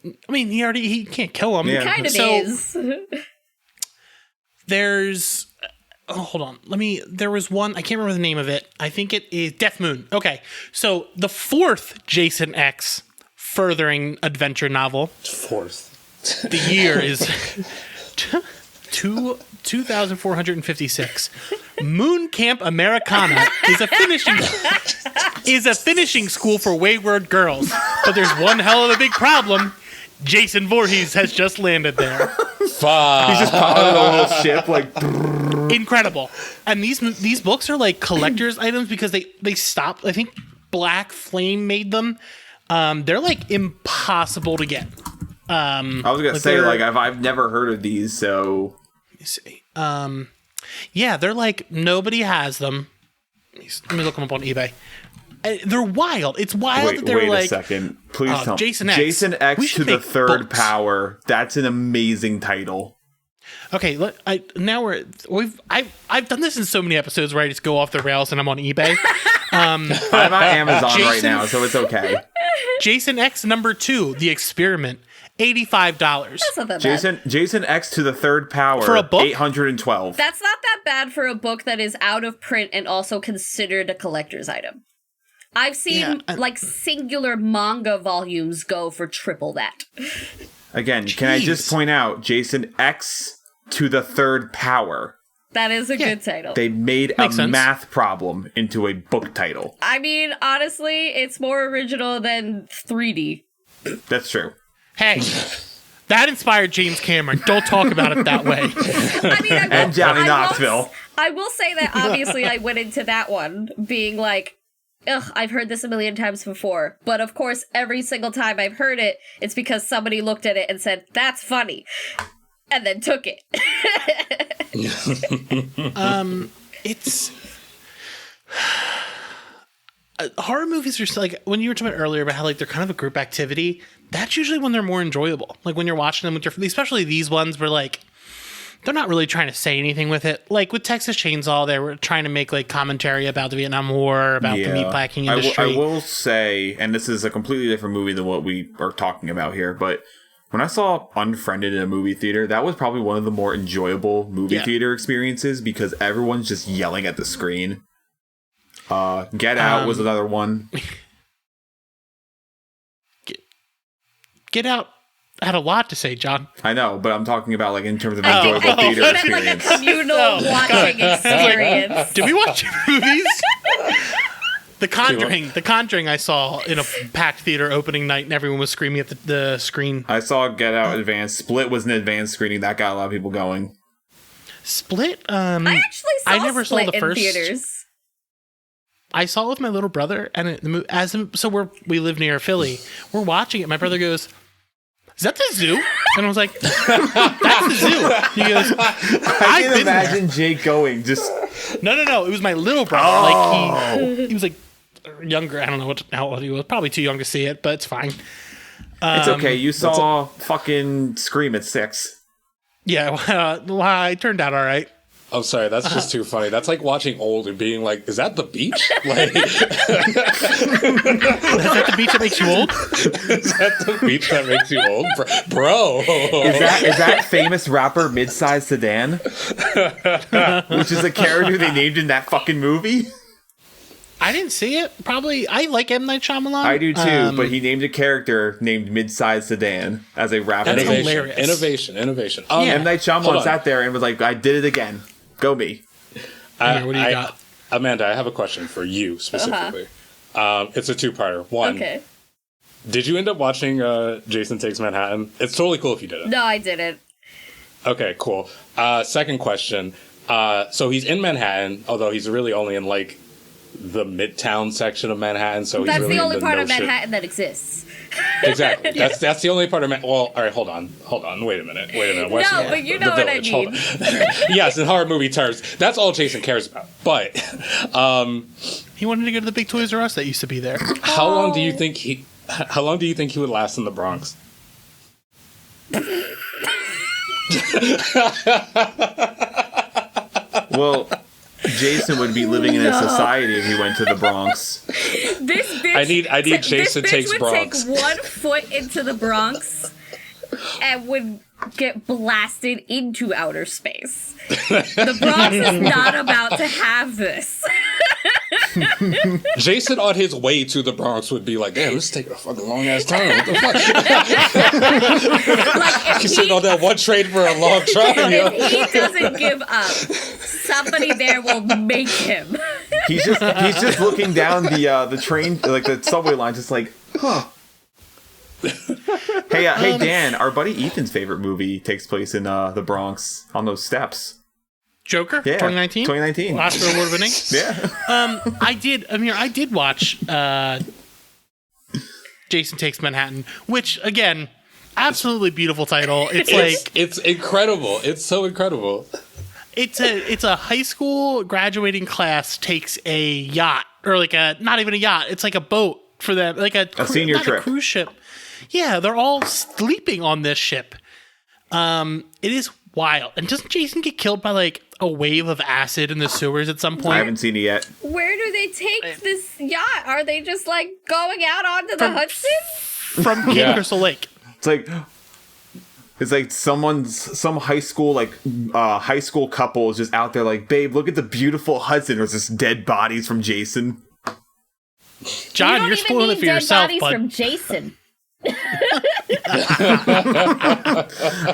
I mean, he can't kill him. Yeah. He kind of is. There's hold on. There was one. I can't remember the name of it. I think it is Death Moon. Okay, so the 4th Jason X furthering adventure novel. 4th. The year is 2,456. Moon Camp Americana is a finishing school for wayward girls. But there's one hell of a big problem. Jason Voorhees has just landed there. Fuck. He's just piloting a little ship, like... Incredible. And these books are like collector's items because they stopped. I think Black Flame made them. They're like impossible to get. I was gonna say, like, I've never heard of these, so... Let me see. Yeah, they're like, nobody has them. Let me look them up on eBay. They're wild. It's wild that they're like... Wait a second. Please tell me. Jason X. Jason X to the 3rd power. That's an amazing title. Okay, I've done this in so many episodes where I just go off the rails and I'm on eBay. I'm on Amazon right now, so it's okay. Jason X #2, The Experiment. $85. That's not that bad. Jason X to the 3rd power for a book? $812. That's not that bad for a book that is out of print and also considered a collector's item. I've seen like singular manga volumes go for triple that. Again, Can I just point out Jason X to the 3rd power? That is a good title. They made a math problem into a book title. I mean, honestly, it's more original than 3D. That's true. Hey, that inspired James Cameron. Don't talk about it that way. And Johnny Knoxville. I will say that obviously I went into that one being like, ugh, I've heard this a million times before. But of course, every single time I've heard it, it's because somebody looked at it and said, that's funny. And then took it. It's... horror movies are like, when you were talking about earlier about how like they're kind of a group activity, that's usually when they're more enjoyable. Like when you're watching them with your, especially these ones where like they're not really trying to say anything with it. Like with Texas Chainsaw, they were trying to make like commentary about the Vietnam War, about the meatpacking industry. I will say, and this is a completely different movie than what we are talking about here, but when I saw Unfriended in a movie theater, that was probably one of the more enjoyable movie theater experiences because everyone's just yelling at the screen. Get Out was another one. Get Out had a lot to say, John. I know, but I'm talking about like in terms of enjoyable theater experience. Like a communal watching experience. Did we watch movies? The Conjuring I saw in a packed theater opening night and everyone was screaming at the screen. I saw Get Out advanced. Split was an advanced screening. That got a lot of people going. Split? I actually saw I never Split saw the first. in theaters. I saw it with my little brother, and we live near Philly. We're watching it. My brother goes, "Is that the zoo?" And I was like, "That's the zoo." He goes, I can imagine Jake going just. No. It was my little brother. Oh. Like he was like younger. I don't know how old he was. Probably too young to see it, but it's fine. It's okay. You saw fucking Scream at 6. Yeah, I turned out all right. I'm sorry, that's just too funny. That's like watching Old and being like, is that the beach? Like, is that the beach that makes you old? Is that the beach that makes you old? Bro. Is that famous rapper Midsize Sedan? Which is a character they named in that fucking movie? I didn't see it. Probably, I like M. Night Shyamalan. I do too, but he named a character named Midsize Sedan as a rapper. That's hilarious. Innovation. M. Night Shyamalan sat there and was like, I did it again. Go me. What do you got? Amanda, I have a question for you specifically. It's a two-parter. One, did you end up watching Jason Takes Manhattan? It's totally cool if you didn't. No, I didn't. Okay, cool. Second question. So he's in Manhattan, although he's really only in like the Midtown section of Manhattan. So that's he's really the only part no of Manhattan that exists. Exactly. That's the only part of Manhattan. Well, all right, hold on. Wait a minute. West, no, but you know what I mean. Yes, in horror movie terms, that's all Jason cares about. But he wanted to go to the big Toys R Us that used to be there. How long do you think he would last in the Bronx? Well, Jason would be living in a society if he went to the Bronx. This bitch, I need Jason Takes Bronx. Take 1 foot into the Bronx and would get blasted into outer space. The Bronx is not about to have this. Jason on his way to the Bronx would be like, damn, this is taking a fucking long ass time. What the fuck? Like, he's sitting on that one train for a long time. If he doesn't give up, somebody there will make him. He's just looking down the train, like the subway line, just like, huh. Hey Dan, our buddy Ethan's favorite movie takes place in the Bronx on those steps. Joker? Yeah, 2019? 2019. Oscar award winning? Yeah. I did watch Jason Takes Manhattan, which, again, absolutely beautiful title. It's incredible. It's so incredible. It's a high school graduating class takes a yacht, or like not even a yacht, it's like a boat for them, like a senior trip. A cruise ship. Yeah, they're all sleeping on this ship. It is wild. And doesn't Jason get killed by like a wave of acid in the sewers at some point? I haven't seen it yet. Where do they take this yacht? Are they just like going out onto the Hudson? From Cape Crystal Lake. It's like some high school high school couple is just out there like, babe, look at the beautiful Hudson. There's just dead bodies from Jason. John, you're spoiling it for yourself, bud. From Jason. Oh,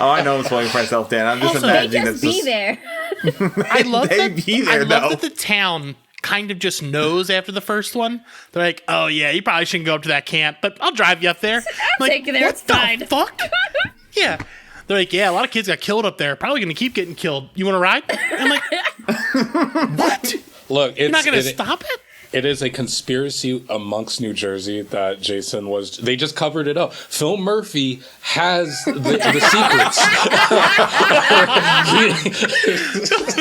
I know I'm spoiling for myself, Dan. I'm just imagining they just be there. I love that the town kind of just knows after the first one. They're like, oh yeah, you probably shouldn't go up to that camp, but I'll drive you up there. I'm taking there. It's fine. Fuck. Yeah. They're like, yeah, a lot of kids got killed up there. Probably going to keep getting killed. You want to ride? I'm like, what? Look, You're not going to stop it? It is a conspiracy amongst New Jersey that Jason was. They just covered it up. Phil Murphy has the secrets.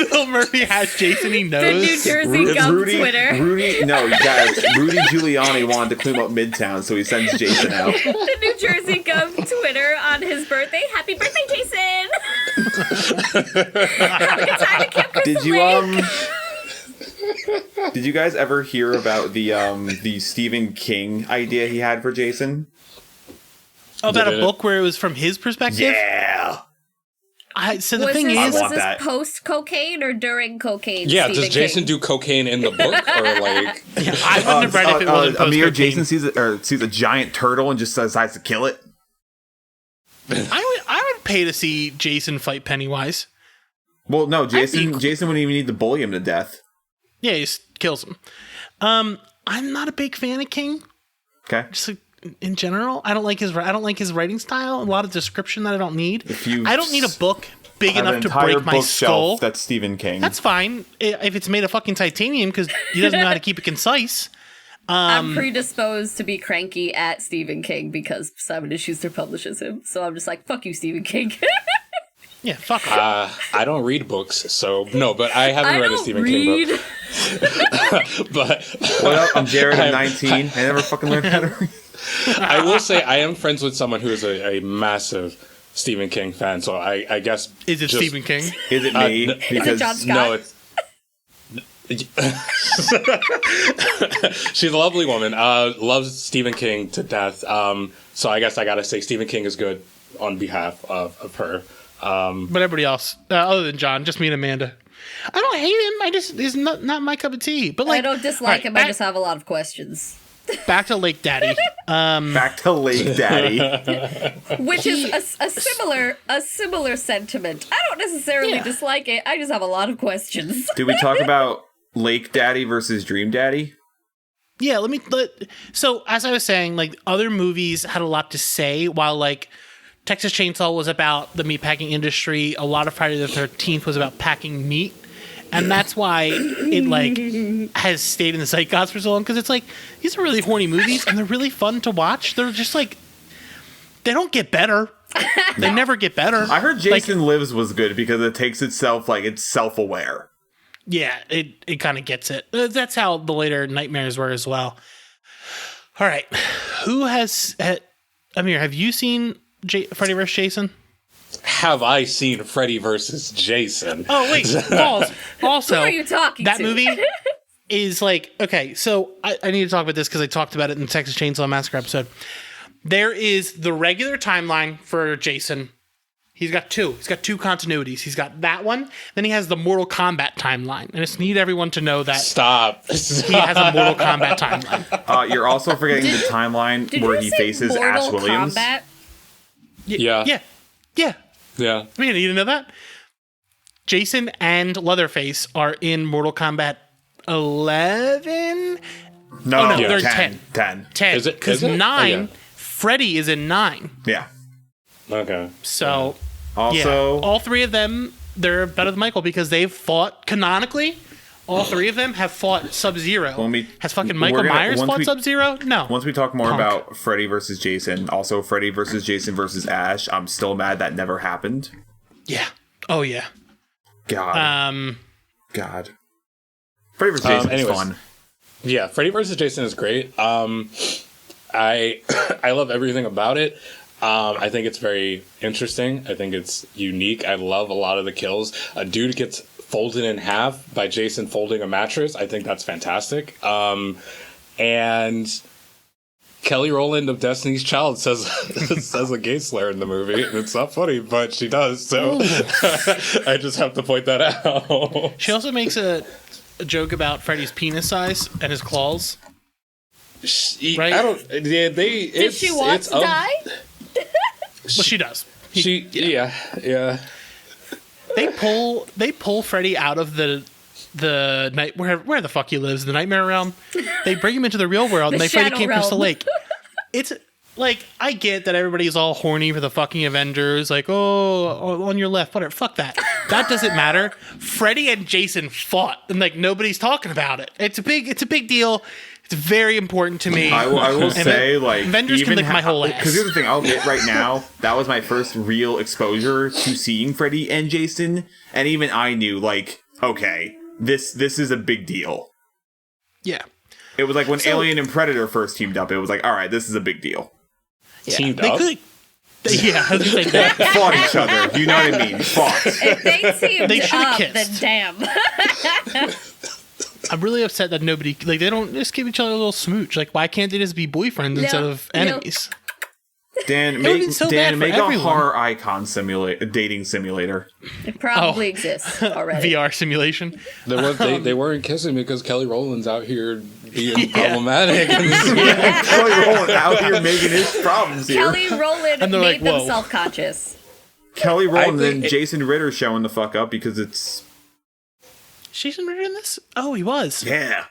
Phil Murphy has Jason. He knows. The New Jersey Gum Twitter. Rudy Giuliani wanted to clean up Midtown, so he sends Jason out. The New Jersey Gum Twitter on his birthday. Happy birthday, Jason! Have a good time at Camp Crystal Lake. Did you guys ever hear about the Stephen King idea he had for Jason? Oh, about a book where it was from his perspective? Yeah. So the thing is, was this post cocaine or during cocaine? Yeah, Stephen does Jason King? do cocaine in the book or like? I wouldn't have read if it wasn't post Amir, cocaine. Jason sees a giant turtle and just decides to kill it. I would pay to see Jason fight Pennywise. Well, no, Jason wouldn't even need to bully him to death. Yeah, he just kills him. I'm not a big fan of King. Okay. Just like, in general, I don't like his writing style. A lot of description that I don't need. I don't need a book big enough to break my skull. That's Stephen King. That's fine if it's made of fucking titanium because he doesn't know how to keep it concise. I'm predisposed to be cranky at Stephen King because Simon & Schuster publishes him. So I'm just like, fuck you, Stephen King. Yeah, fuck. I don't read books, so no. But I haven't read a Stephen King book. But what up? I'm Jared. I'm 19. I never fucking learned how to read. I will say I am friends with someone who is a massive Stephen King fan. So I guess is it Stephen King? Is it me? Because John Scott? No, it's. She's a lovely woman. Loves Stephen King to death. So I guess I gotta say Stephen King is good on behalf of her. But everybody else, other than John, just me and Amanda. I don't hate him. He's not my cup of tea. But like, I don't dislike him. I just have a lot of questions. Back to Lake Daddy. Back to Lake Daddy. Which is a similar sentiment. I don't necessarily dislike it. I just have a lot of questions. Did we talk about Lake Daddy versus Dream Daddy? Yeah, so as I was saying, like other movies had a lot to say, while like Texas Chainsaw was about the meatpacking industry, a lot of Friday the 13th was about packing meat. And that's why it like has stayed in the zeitgeist for so long, because it's like these are really horny movies and they're really fun to watch. They're just like they don't get better. They never get better. I heard Jason Lives was good because it takes itself like it's self-aware. Yeah, it kind of gets it. That's how the later Nightmares were as well. All right, who has Amir? Have you seen Freddy vs. Jason? Have I seen Freddy vs. Jason? Oh wait, Balls. Also, who are you talking that to? movie is like okay. So I need to talk about this because I talked about it in the Texas Chainsaw Massacre episode. There is the regular timeline for Jason. He's got two. He's got two continuities. He's got that one. Then he has the Mortal Kombat timeline. And I just need everyone to know that. Stop. He has a Mortal Kombat timeline. You're also forgetting the timeline where he faces Ash Williams. Kombat? Yeah. I mean, you didn't know that? Jason and Leatherface are in Mortal Kombat 11? No, they're 10. 10. Is it? Because 9, Oh, yeah. Freddy is in 9. Yeah. Okay. So, also, all three of them, they're better than Michael because they've fought canonically. All three of them have fought Sub-Zero. Has fucking Michael Myers fought Sub-Zero? No. Once we talk more about Freddy versus Jason, also Freddy versus Jason versus Ash, I'm still mad that never happened. Yeah. Oh, yeah. God. God. Freddy versus Jason is fun. Yeah, Freddy vs. Jason is great. I love everything about it. I think it's very interesting. I think it's unique. I love a lot of the kills. A dude gets folded in half by Jason folding a mattress. I think that's fantastic. And Kelly Rowland of Destiny's Child says a gay slur in the movie. It's not funny, but she does. So I just have to point that out. She also makes a joke about Freddy's penis size and his claws. Right? I don't. Yeah, Did she want to die? Well, she does. Yeah. They pull Freddy out of the night where the fuck he lives, the nightmare realm. They bring him into the real world and they fight at Camp Crystal Lake. It's like, I get that everybody's all horny for the fucking Avengers. Like, oh, on your left, whatever. Fuck that. That doesn't matter. Freddy and Jason fought, and like nobody's talking about it. It's a big deal. It's very important to me. I will say, like, Avengers can lick my whole ass. Because here's the thing, I'll admit right now, that was my first real exposure to seeing Freddy and Jason, and even I knew, like, okay, this is a big deal. Yeah. It was like when Alien and Predator first teamed up, it was like, all right, this is a big deal. Yeah. Teamed up? Yeah, I was gonna say that. Fought each other, you know what I mean? Fought. If they teamed They should've up, kissed. then damn. I'm really upset that nobody, like, they don't just give each other a little smooch. Like, why can't they just be boyfriends instead of enemies? Dan, would've been so bad for make everyone. a horror icon dating simulator. It probably exists already. VR simulation. They weren't kissing because Kelly Rowland's out here being problematic. Kelly Rowland out here making his problems here. Kelly Rowland And they're made like, them whoa. self-conscious. Kelly Rowland think and it- Jason Ritter showing the fuck up because it's... Jason Ritter in this? Oh, he was. Yeah.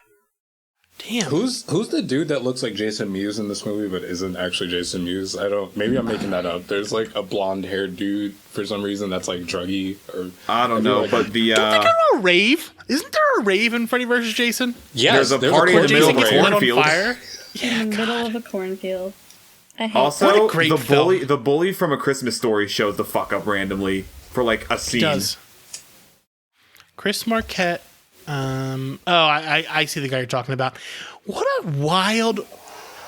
Damn. Who's the dude that looks like Jason Mewes in this movie but isn't actually Jason Mewes? Maybe I'm making that up. There's like a blonde haired dude for some reason that's like druggy or I don't know, but the Don't they go to a rave? Isn't there a rave in Freddy vs. Jason? yes, there's a party in the middle Jason of a gets lit on cornfield. fire. In the middle of a cornfield. I hate What Also, a great the bully from A Christmas Story shows the fuck up randomly for like a scene. He does. Chris Marquette. I see the guy you're talking about. What a wild...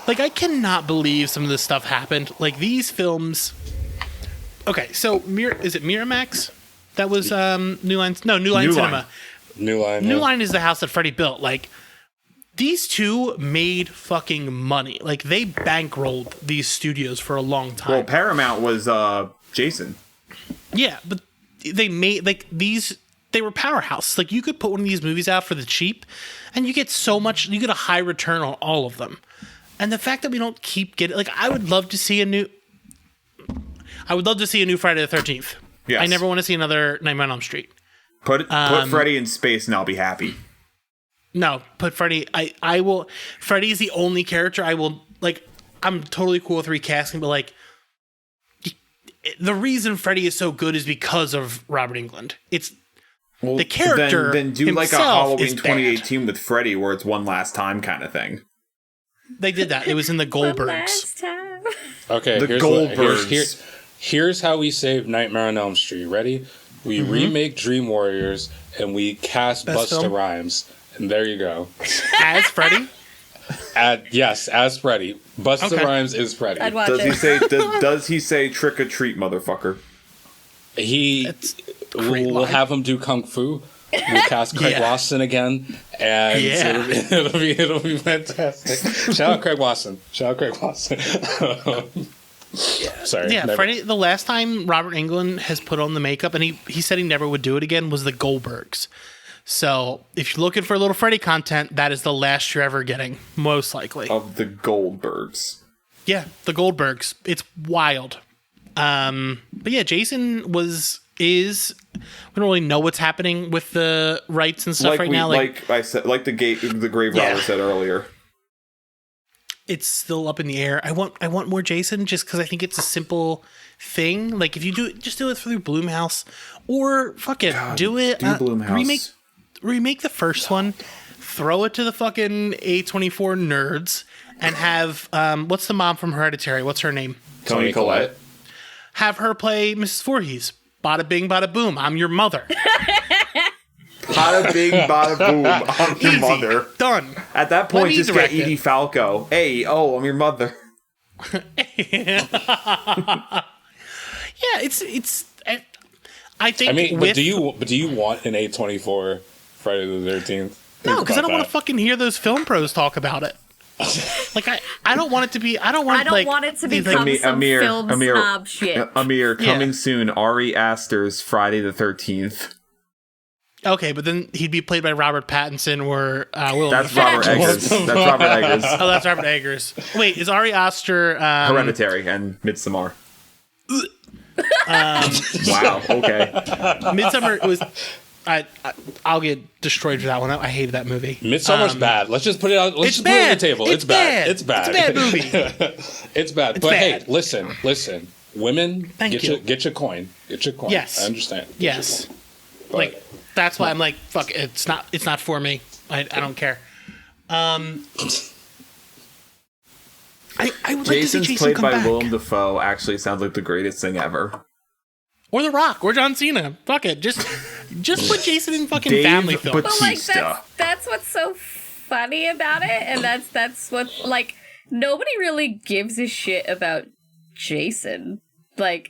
Like, I cannot believe some of this stuff happened. Like, these films... Okay, so, is it Miramax? That was New Line... No, New Line New Cinema. Line. New Line. New yeah. Line is the house that Freddy built. Like, these two made fucking money. Like, they bankrolled these studios for a long time. Well, Paramount was Jason. Yeah, but they made, like, these... They were powerhouse. Like, you could put one of these movies out for the cheap, and you get so much... You get a high return on all of them. And the fact that we don't keep getting... Like, I would love to see a new Friday the 13th. Yes. I never want to see another Nightmare on Elm Street. Put Freddy in space and I'll be happy. No, put Freddy... I will... Freddy is the only character I will... Like, I'm totally cool with recasting, but, like... The reason Freddy is so good is because of Robert Englund. It's... Well, the character then do like a himself Halloween is bad. 2018 with Freddy where it's one last time kind of thing. They did that. It was in the One Goldbergs. last time. Okay, The here's Goldbergs. here's how we save Nightmare on Elm Street. Ready? We remake Dream Warriors and we cast Best Busta film? Rhymes. And there you go. As Freddy? Yes, as Freddy. Busta Okay. Rhymes is Freddy. I'd watch Does he it. say does he say trick or treat, motherfucker? It's great We'll line. have him do kung fu. We'll cast Craig Yeah. Wasson again, and Yeah. it'll be fantastic. Shout out Craig Wasson. Sorry. Yeah, never- Freddy. The last time Robert Englund has put on the makeup, and he said he never would do it again, was the Goldbergs. So if you're looking for a little Freddy content, that is the last you're ever getting, most likely. Of the Goldbergs. Yeah, the Goldbergs. It's wild. But yeah, Jason is. We don't really know what's happening with the rights and stuff right now. Like I said, like the grave Yeah. robber said earlier. It's still up in the air. I want more Jason just because I think it's a simple thing. Like if you do it, just do it through Blumhouse or fuck it, do it. Do Blumhouse. Remake the first one, throw it to the fucking A24 nerds, and have what's the mom from Hereditary? What's her name? Toni Collette. Have her play Mrs. Voorhees. Bada bing, bada boom. I'm your mother. Bada bing, bada boom. I'm your Easy. mother. Done. At that point, me just get direct Edie it. Falco. Hey, I'm your mother. Yeah, it's. I think. I mean, with, but do you want an A24 Friday the 13th? No, because I don't want to to fucking hear those film pros talk about it. Like I don't want it to be. I don't want. I don't like, want it to these, become like, some film snob shit. Amir, coming Yeah. soon. Ari Aster's Friday the 13th. Okay, but then he'd be played by Robert Pattinson or Will. That's Robert Eggers. That's Robert Eggers. Oh, that's Robert Eggers. Wait, is Ari Aster? Hereditary and Midsommar. Wow. Okay. Midsummer was. I'll get destroyed for that one. I hated that movie. Midsommar's bad. Let's just put it on. Let's just put it on the table. It's bad. It's bad. It's a bad movie. It's bad. It's but bad. hey, listen. Women, get your coin. Get your coin. Yes. I understand. Yes. But, Like that's why I'm like, fuck. It's not for me. I don't care. I would like to see Jason's Jason played come by back. Willem Dafoe actually sounds like the greatest thing ever. Or The Rock, or John Cena. Fuck it. Just put Jason in fucking Dave family films. But like Batista. that's what's so funny about it, and that's what like nobody really gives a shit about Jason. Like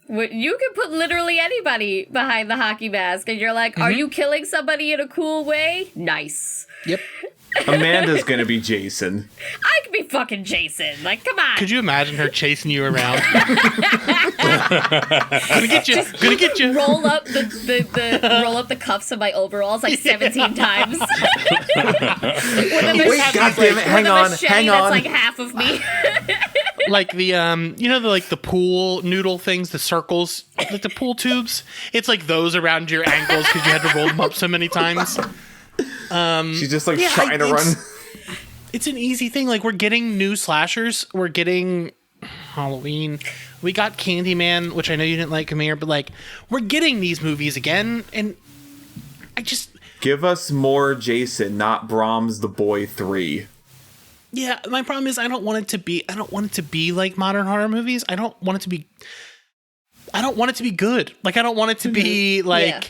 you can put literally anybody behind the hockey mask, and you're like, are you killing somebody in a cool way? Nice. Yep. Amanda's gonna be Jason. I could be fucking Jason. Like, come on. Could you imagine her chasing you around? Gonna get you. Gonna get you. Roll up the cuffs of my overalls like 17 times. Wait, goddammit, hang on. That's like half of me. Like the the pool noodle things, the circles, like the pool tubes. It's like those around your ankles because you had to roll them up so many times. She's just like trying to run. It's an easy thing. Like we're getting new slashers. We're getting Halloween. We got Candyman, which I know you didn't like, Amir, but like we're getting these movies again, and I just Give us more Jason, not Brahms the Boy 3. yeah. My problem is I don't want it to be like modern horror movies. I don't want it to be good. Like I don't want it to be like. Yeah.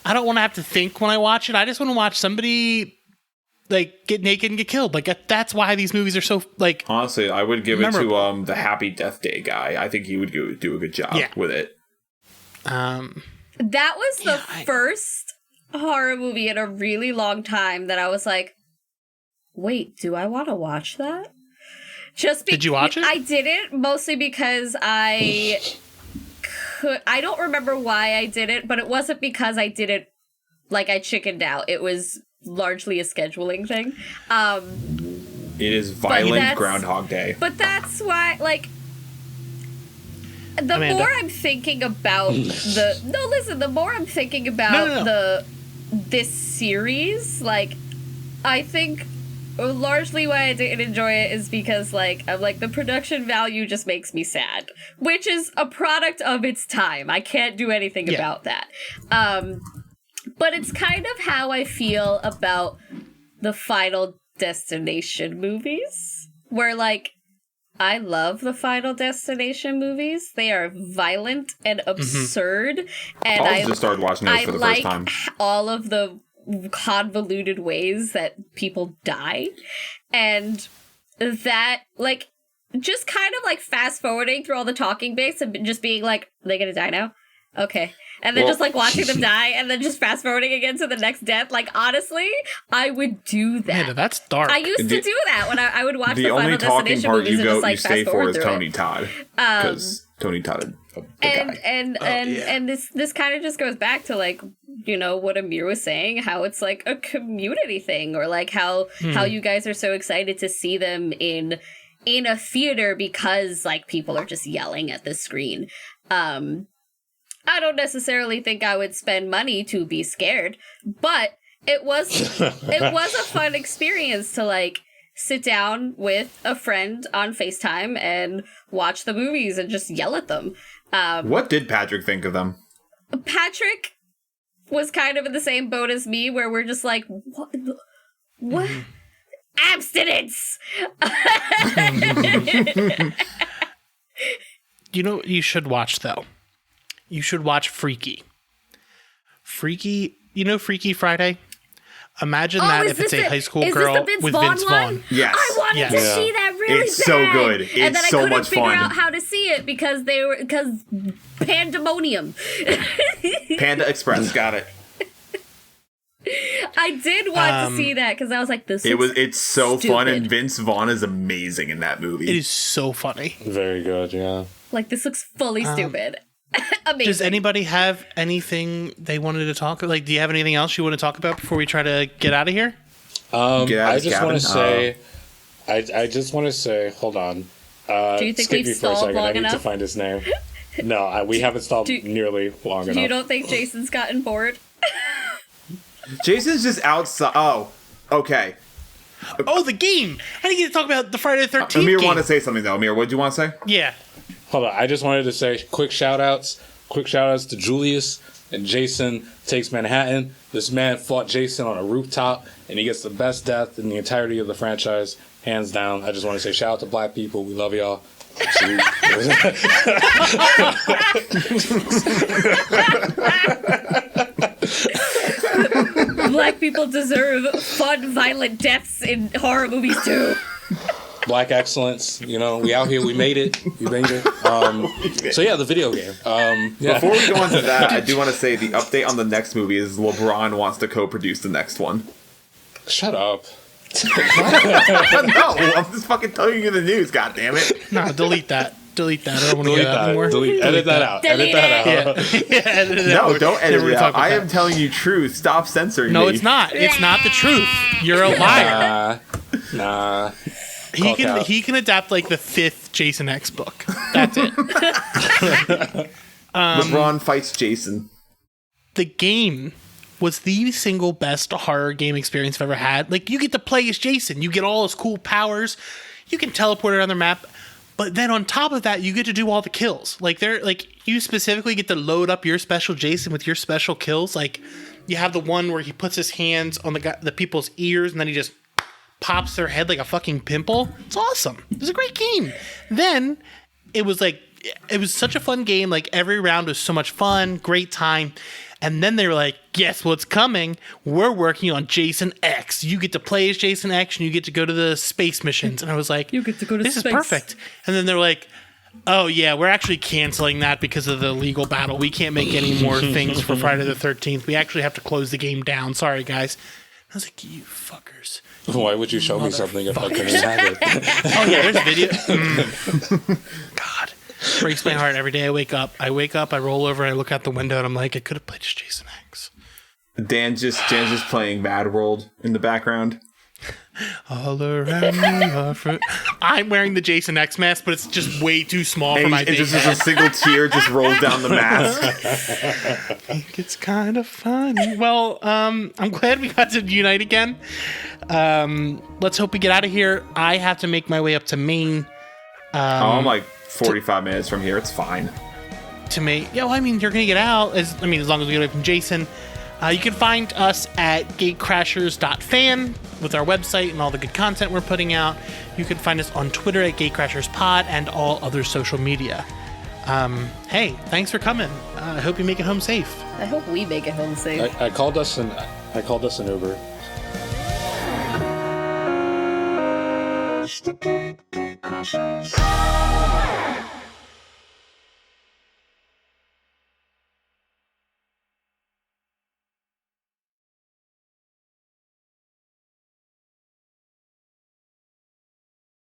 I don't want to have to think when I watch it. I just want to watch somebody like get naked and get killed. Like that's why these movies are so like. Honestly, I would give it memorable. to the Happy Death Day guy. I think he would do a good job with it. That was the first horror movie in a really long time that I was like, wait, do I want to watch that? Did you watch it? I didn't, mostly because I don't remember why I did it, but it wasn't because I didn't, like I chickened out. It was largely a scheduling thing. It is violent Groundhog Day. But that's why, like, the Amanda. more I'm thinking about the more I'm thinking about this series, like, I think largely why I didn't enjoy it is because, like, I'm like, the production value just makes me sad, which is a product of its time. I can't do anything about that. But it's kind of how I feel about the Final Destination movies, where, like, I love the Final Destination movies. They are violent and absurd, and I just started watching those for the first time. All of the convoluted ways that people die, and that, like, just kind of like fast forwarding through all the talking bits and just being like, they gonna die now? Okay. And then just like watching them die and then just fast forwarding again to the next death. Like, honestly, I would do that. Man, that's dark. I used to do that when I would watch the only Final talking Destination part movies you and just like you stay fast for forward is through Tony it. Todd, because Tony Todd the guy. And this kind of just goes back to, like, you know, what Amir was saying, how it's like a community thing, or like how you guys are so excited to see them in a theater because, like, people are just yelling at the screen. I don't necessarily think I would spend money to be scared, but it was a fun experience to, like, sit down with a friend on FaceTime and watch the movies and just yell at them. What did Patrick think of them? Patrick was kind of in the same boat as me, where we're just like, what? Abstinence! You know what you should watch, though? You should watch Freaky. Freaky, you know Freaky Friday? Imagine that if it's a high school girl with Vince Vaughn. Yes. I wanted to see that really It's bad. so good. It's and then I so couldn't much figure fun. out how to see it because pandemonium. Panda Express, got it. I did want to see that because I was like, It's so stupid. fun, and Vince Vaughn is amazing in that movie. It is so funny. Very good, yeah. Like, this looks fully stupid. Amazing. Does anybody have anything they wanted to talk about? Like, do you have anything else you want to talk about before we try to get out of here? I just want to say, hold on. Do you think skip we've me for a stalled second. long I need enough? to find his name. No, we haven't stalled nearly long enough. You don't think Jason's gotten bored? Jason's just outside. Oh, okay. Oh, the game! I didn't get to talk about the Friday the 13th Amir game. wanted to say something, though. Amir, what do you want to say? Yeah. Hold on, I just wanted to say quick shout outs to Julius and Jason Takes Manhattan. This man fought Jason on a rooftop, and he gets the best death in the entirety of the franchise, hands down. I just want to say shout out to black people. We love y'all. Black people deserve fun, violent deaths in horror movies too. Black excellence, you know, we out here, we made it. So yeah, the video game. Yeah. Before we go on to that, I do want to say the update on the next movie is LeBron wants to co-produce the next one. Shut up. No, I'm just fucking telling you the news, goddammit. No, delete that. Delete that. I don't want to Delete hear that that. anymore. Edit that out. Edit that out. Yeah, edit it out. No, don't edit Never it talk out. about I am that. telling you truth. Stop censoring me. No, it's not. It's not the truth. You're a liar. Nah. He can adapt like the 5th Jason X book. That's it. LeBron fights Jason. The game was the single best horror game experience I've ever had. Like, you get to play as Jason. You get all his cool powers. You can teleport around the map. But then on top of that, you get to do all the kills. Like, you specifically get to load up your special Jason with your special kills. Like, you have the one where he puts his hands on the people's ears, and then he just pops their head like a fucking pimple. It's awesome. It was a great game. Then it was such a fun game. Like, every round was so much fun, great time. And then they were like, guess what's coming? We're working on Jason X. You get to play as Jason X, and you get to go to the space missions. And I was like, You get to go to this space. is perfect. And then they're like, oh yeah, we're actually canceling that because of the legal battle. We can't make any more things for Friday the 13th. We actually have to close the game down. Sorry, guys. I was like, you fuckers. Why would you show me something if I couldn't have it? Oh yeah, there's video. God. Breaks my heart every day I wake up. I roll over, I look out the window, and I'm like, I could have played as Jason X. Dan's just playing Mad World in the background. All around me are I'm wearing the Jason X mask, but it's just way too small for my And big just head. a single tear just rolls down the mask. I think it's kind of funny. Well, I'm glad we got to unite again. Let's hope we get out of here. I have to make my way up to Maine. I'm like 45 minutes from here. It's fine. To Maine. Yeah, well, I mean, you're going to get out. As long as we get away from Jason. You can find us at gatecrashers.fan with our website and all the good content we're putting out. You can find us on Twitter at gatecrasherspod and all other social media. Hey, thanks for coming. I hope you make it home safe. I hope we make it home safe. I called us an Uber. Gatecrashers.